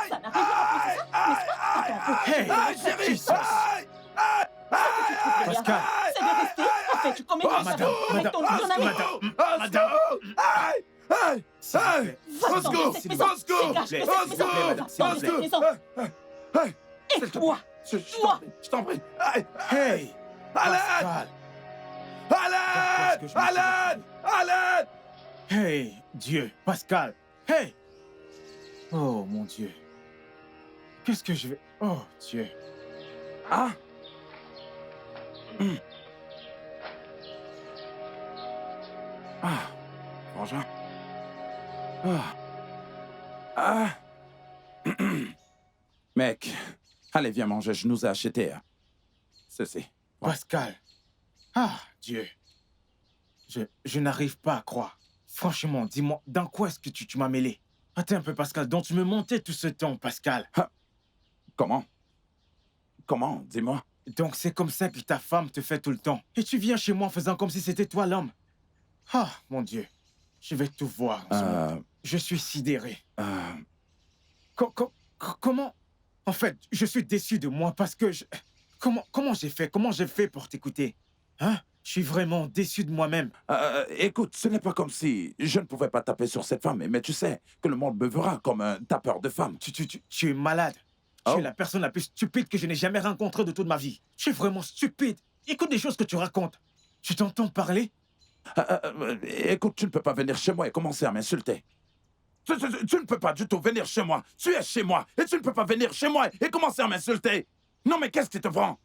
S5: Ça n'arrivera plus, c'est ça? N'est-ce pas? Attends,
S3: Hey,
S4: Aïe, chérie!
S3: Jesus.
S4: Aïe! Aïe!
S3: Pascal.
S5: c'est de rester. En fait, tu commérage
S3: Madame,
S5: avec ton
S3: madame,
S5: ami.
S3: madame.
S4: Aïe! Aïe!
S3: S'il vous
S4: Aïe!
S3: plaît.
S5: Va
S4: Au
S5: dans
S4: secours!
S5: cette maison.
S4: Au secours!
S5: Dégage de
S3: S'il
S5: cette
S3: vous
S5: maison.
S3: plaît, madame, s'il
S5: Va
S3: vous
S5: de
S3: plaît.
S5: cette maison.
S4: Aïe!
S5: Et
S4: S'il te
S5: toi,
S4: plaît. Je t'en prie. Aïe!
S3: Hey,
S4: À l'aide!
S3: Pascal.
S4: À l'aide!
S3: Qu'est-ce que je me suis
S4: À l'aide! À l'aide!
S3: Hey, Dieu, Pascal. Hey. Oh, mon Dieu. Qu'est-ce que je vais... Oh, Dieu.
S4: Ah! Ah! Frangin. Ah! Ah! Mec, allez, viens manger, je nous ai acheté. Ceci.
S3: Pascal. Ah, Dieu. Je n'arrive pas à croire. Franchement, dis-moi, dans quoi est-ce que tu m'as mêlé? Attends un peu, Pascal. Donc, tu me mentais tout ce temps, Pascal.
S4: Comment? Comment? Dis-moi.
S3: Donc, c'est comme ça que ta femme te fait tout le temps. Et tu viens chez moi en faisant comme si c'était toi l'homme. Ah, mon Dieu. Je vais tout voir. en ce moment. Je suis sidéré. Comment... En fait, je suis déçu de moi parce que je... Comment j'ai fait pour t'écouter? Hein? Je suis vraiment déçu de moi-même.
S4: Écoute, ce n'est pas comme si je ne pouvais pas taper sur cette femme, mais tu sais que le monde me verra comme un tapeur de femmes.
S3: Tu es malade. Tu
S4: Oh.
S3: es la personne la plus stupide que je n'ai jamais rencontrée de toute ma vie. Tu es vraiment stupide. Écoute des choses que tu racontes. Tu t'entends parler?
S4: Écoute, tu ne peux pas venir chez moi et commencer à m'insulter. Tu ne peux pas du tout venir chez moi. Tu es chez moi et tu ne peux pas venir chez moi et commencer à m'insulter. Non, mais qu'est-ce qui te prend?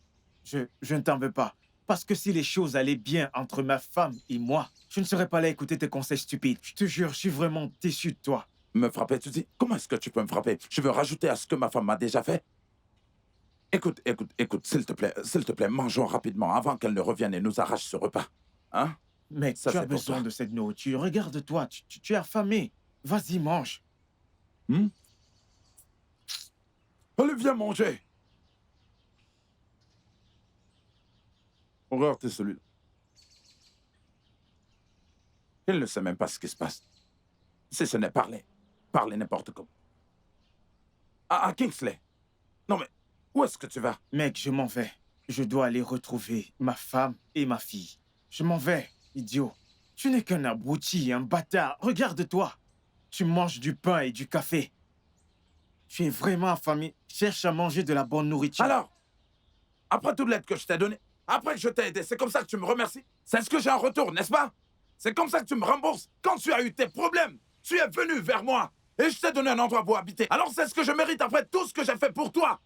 S3: Je ne t'en veux pas. Parce que si les choses allaient bien entre ma femme et moi, je ne serais pas là à écouter tes conseils stupides. Je te jure, je suis vraiment déçu de toi.
S4: Me frapper, tu dis, comment est-ce que tu peux me frapper? Je veux rajouter à ce que ma femme m'a déjà fait. Écoute, s'il te plaît, mangeons rapidement avant qu'elle ne revienne et nous arrache ce repas. Hein?
S3: Mec,
S4: Ça,
S3: tu as
S4: c'est pour
S3: besoin
S4: toi.
S3: de cette nourriture. Regarde-toi, tu es affamé. Vas-y, mange.
S4: Allez, viens manger. Regarde, t'es celui-là. Il ne sait même pas ce qui se passe. Si ce n'est parler. Parler n'importe comment. Ah, Kingsley. Non mais, où est-ce que tu vas?
S3: Mec, je m'en vais. Je dois aller retrouver ma femme et ma fille. Je m'en vais, idiot. Tu n'es qu'un abruti, un bâtard. Regarde-toi. Tu manges du pain et du café. Tu es vraiment affamé. Cherche à manger de la bonne nourriture.
S4: Alors, après toute l'aide que je t'ai donnée, après que je t'ai aidé, c'est comme ça que tu me remercies? C'est ce que j'ai en retour, n'est-ce pas? C'est comme ça que tu me rembourses? Quand tu as eu tes problèmes, tu es venu vers moi et je t'ai donné un endroit pour habiter. Alors c'est ce que je mérite après tout ce que j'ai fait pour toi.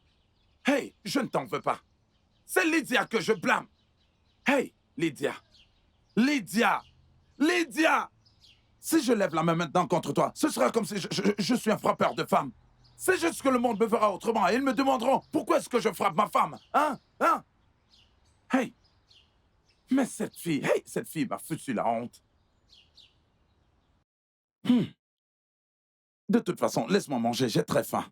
S4: Hey, je ne t'en veux pas. C'est Lydia que je blâme. Hey, Lydia. Lydia. Lydia. Si je lève la main maintenant contre toi, ce sera comme si je suis un frappeur de femmes. C'est juste que le monde me verra autrement et ils me demanderont pourquoi est-ce que je frappe ma femme. Hein? Hein? Hey. Mais cette fille m'a foutu la honte. De toute façon, laisse-moi manger, j'ai très faim.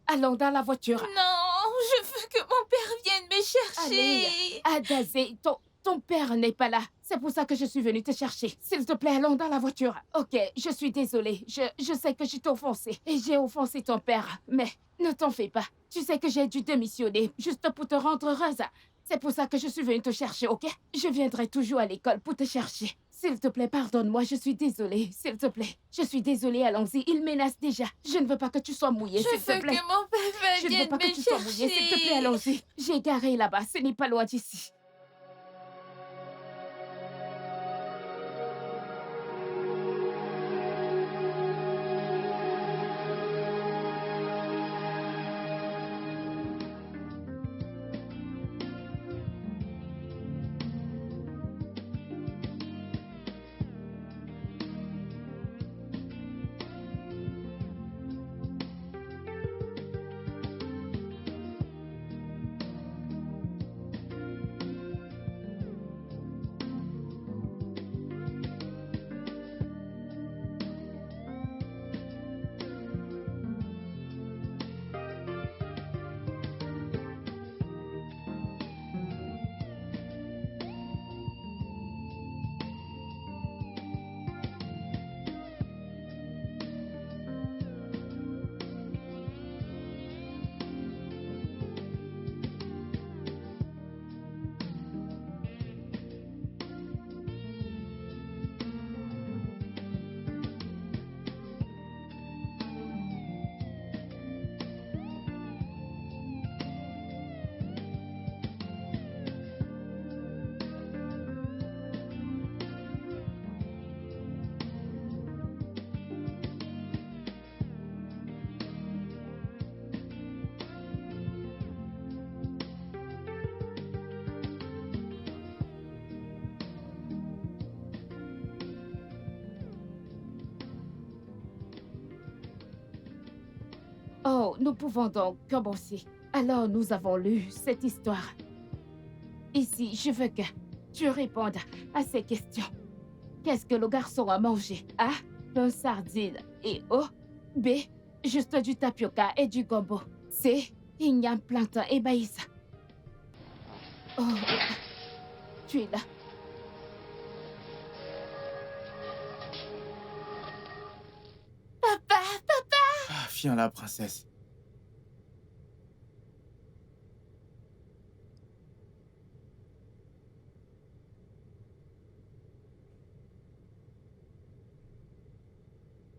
S1: Allons dans la voiture.
S2: Non, je veux que mon père vienne me chercher.
S1: Allez, Adazé, ton père n'est pas là. C'est pour ça que je suis venue te chercher. S'il te plaît, allons dans la voiture. Ok, je suis désolée. Je sais que je t'ai offensé. Et j'ai offensé ton père. Mais ne t'en fais pas. Tu sais que j'ai dû démissionner juste pour te rendre heureuse. C'est pour ça que je suis venue te chercher, ok? Je viendrai toujours à l'école pour te chercher. S'il te plaît, pardonne-moi, je suis désolée. S'il te plaît, je suis désolée, allons-y. Il menace déjà. Je ne veux pas que tu sois mouillée, s'il te plaît.
S2: Je veux que mon père
S1: Je ne veux
S2: vienne
S1: pas que
S2: me
S1: tu sois mouillée, s'il te plaît,
S2: chercher.
S1: allons-y. J'ai garé là-bas, ce n'est pas loin d'ici. Oh, nous pouvons donc commencer. Alors, nous avons lu cette histoire. Ici, je veux que tu répondes à ces questions. Qu'est-ce que le garçon a mangé? A. Pain, sardine et O. B. Juste du tapioca et du gombo. C. Igname, plantain et maïs. Oh, tu es là.
S3: Viens là, princesse.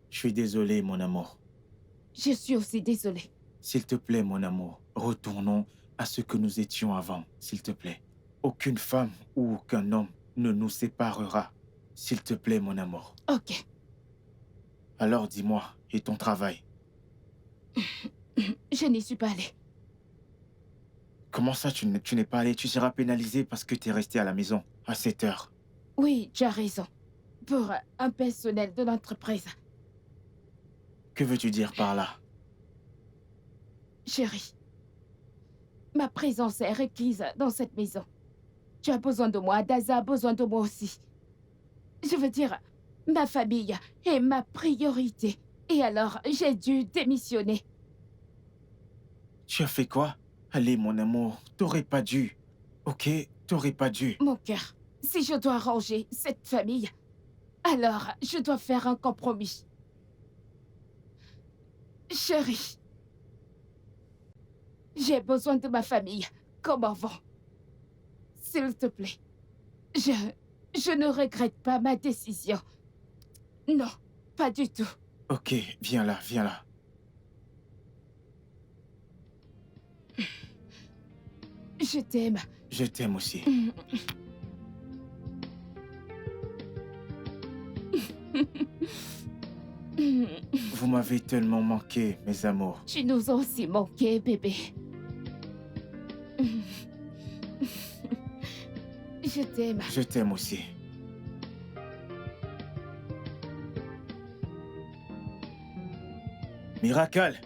S3: Je suis désolé, mon amour.
S1: Je suis aussi désolée.
S3: S'il te plaît, mon amour, retournons à ce que nous étions avant, s'il te plaît. Aucune femme ou aucun homme ne nous séparera. S'il te plaît, mon amour.
S1: Ok.
S3: Alors dis-moi, et ton travail?
S1: Je n'y suis pas allée.
S3: Comment ça, tu n'es pas allé? Tu seras pénalisé parce que tu es resté à la maison à 7 heures.
S1: Oui, tu as raison. Pour un personnel de l'entreprise.
S3: Que veux-tu dire par là?
S1: Chérie, ma présence est requise dans cette maison. Tu as besoin de moi, Daza a besoin de moi aussi. Je veux dire, ma famille est ma priorité. Et alors, j'ai dû démissionner.
S3: Tu as fait quoi? Allez, mon amour, t'aurais pas dû. Ok, t'aurais pas dû.
S1: Mon cœur, si je dois ranger cette famille, alors je dois faire un compromis. Chérie, j'ai besoin de ma famille, comme avant. S'il te plaît, je ne regrette pas ma décision. Non, pas du tout.
S3: Ok, viens là, viens là.
S1: Je t'aime.
S3: Je t'aime aussi. Vous m'avez tellement manqué, mes amours.
S1: Tu nous as aussi manqué, bébé. Je t'aime.
S3: Je t'aime aussi. Miracle!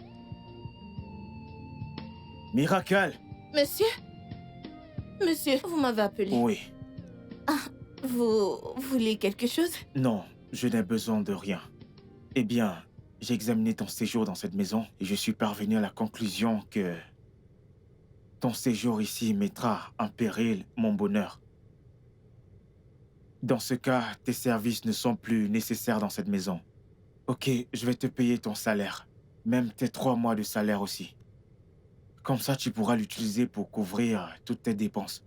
S3: Miracle!
S2: Monsieur? Monsieur, vous m'avez appelé.
S3: Oui.
S2: Vous voulez quelque chose?
S3: Non, je n'ai besoin de rien. Eh bien, j'ai examiné ton séjour dans cette maison et je suis parvenu à la conclusion que ton séjour ici mettra en péril mon bonheur. Dans ce cas, tes services ne sont plus nécessaires dans cette maison. Ok, je vais te payer ton salaire. Même tes 3 mois de salaire aussi. Comme ça, tu pourras l'utiliser pour couvrir toutes tes dépenses.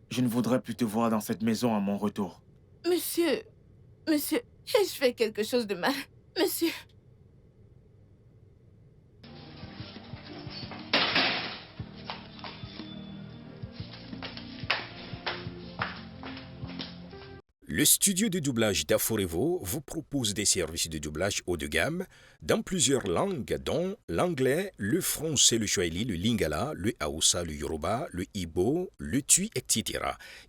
S3: Je ne voudrais plus te voir dans cette maison à mon retour.
S2: Monsieur, ai-je fait quelque chose de mal? Monsieur.
S9: Le studio de doublage d'Aforevo vous propose des services de doublage haut de gamme dans plusieurs langues, dont l'anglais, le français, le swahili, le lingala, le hausa, le yoruba, le ibo, le tui, etc.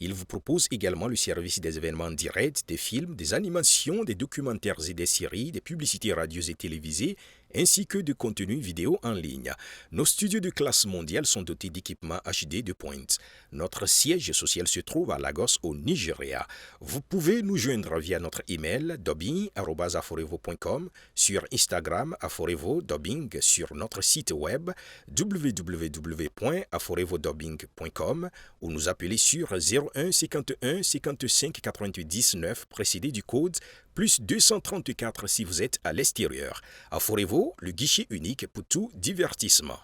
S9: Il vous propose également le service des événements directs, des films, des animations, des documentaires et des séries, des publicités radios et télévisées, ainsi que de contenus vidéo en ligne. Nos studios de classe mondiale sont dotés d'équipements HD de pointe. Notre siège social se trouve à Lagos, au Nigeria. Vous pouvez nous joindre via notre email dubbing@aforevo.com, sur Instagram Aforevo Dubbing, sur notre site web www.aforevodubbing.com ou nous appeler sur 01 51 55 88 19 précédé du code plus 234 si vous êtes à l'extérieur. Aforevo, le guichet unique pour tout divertissement.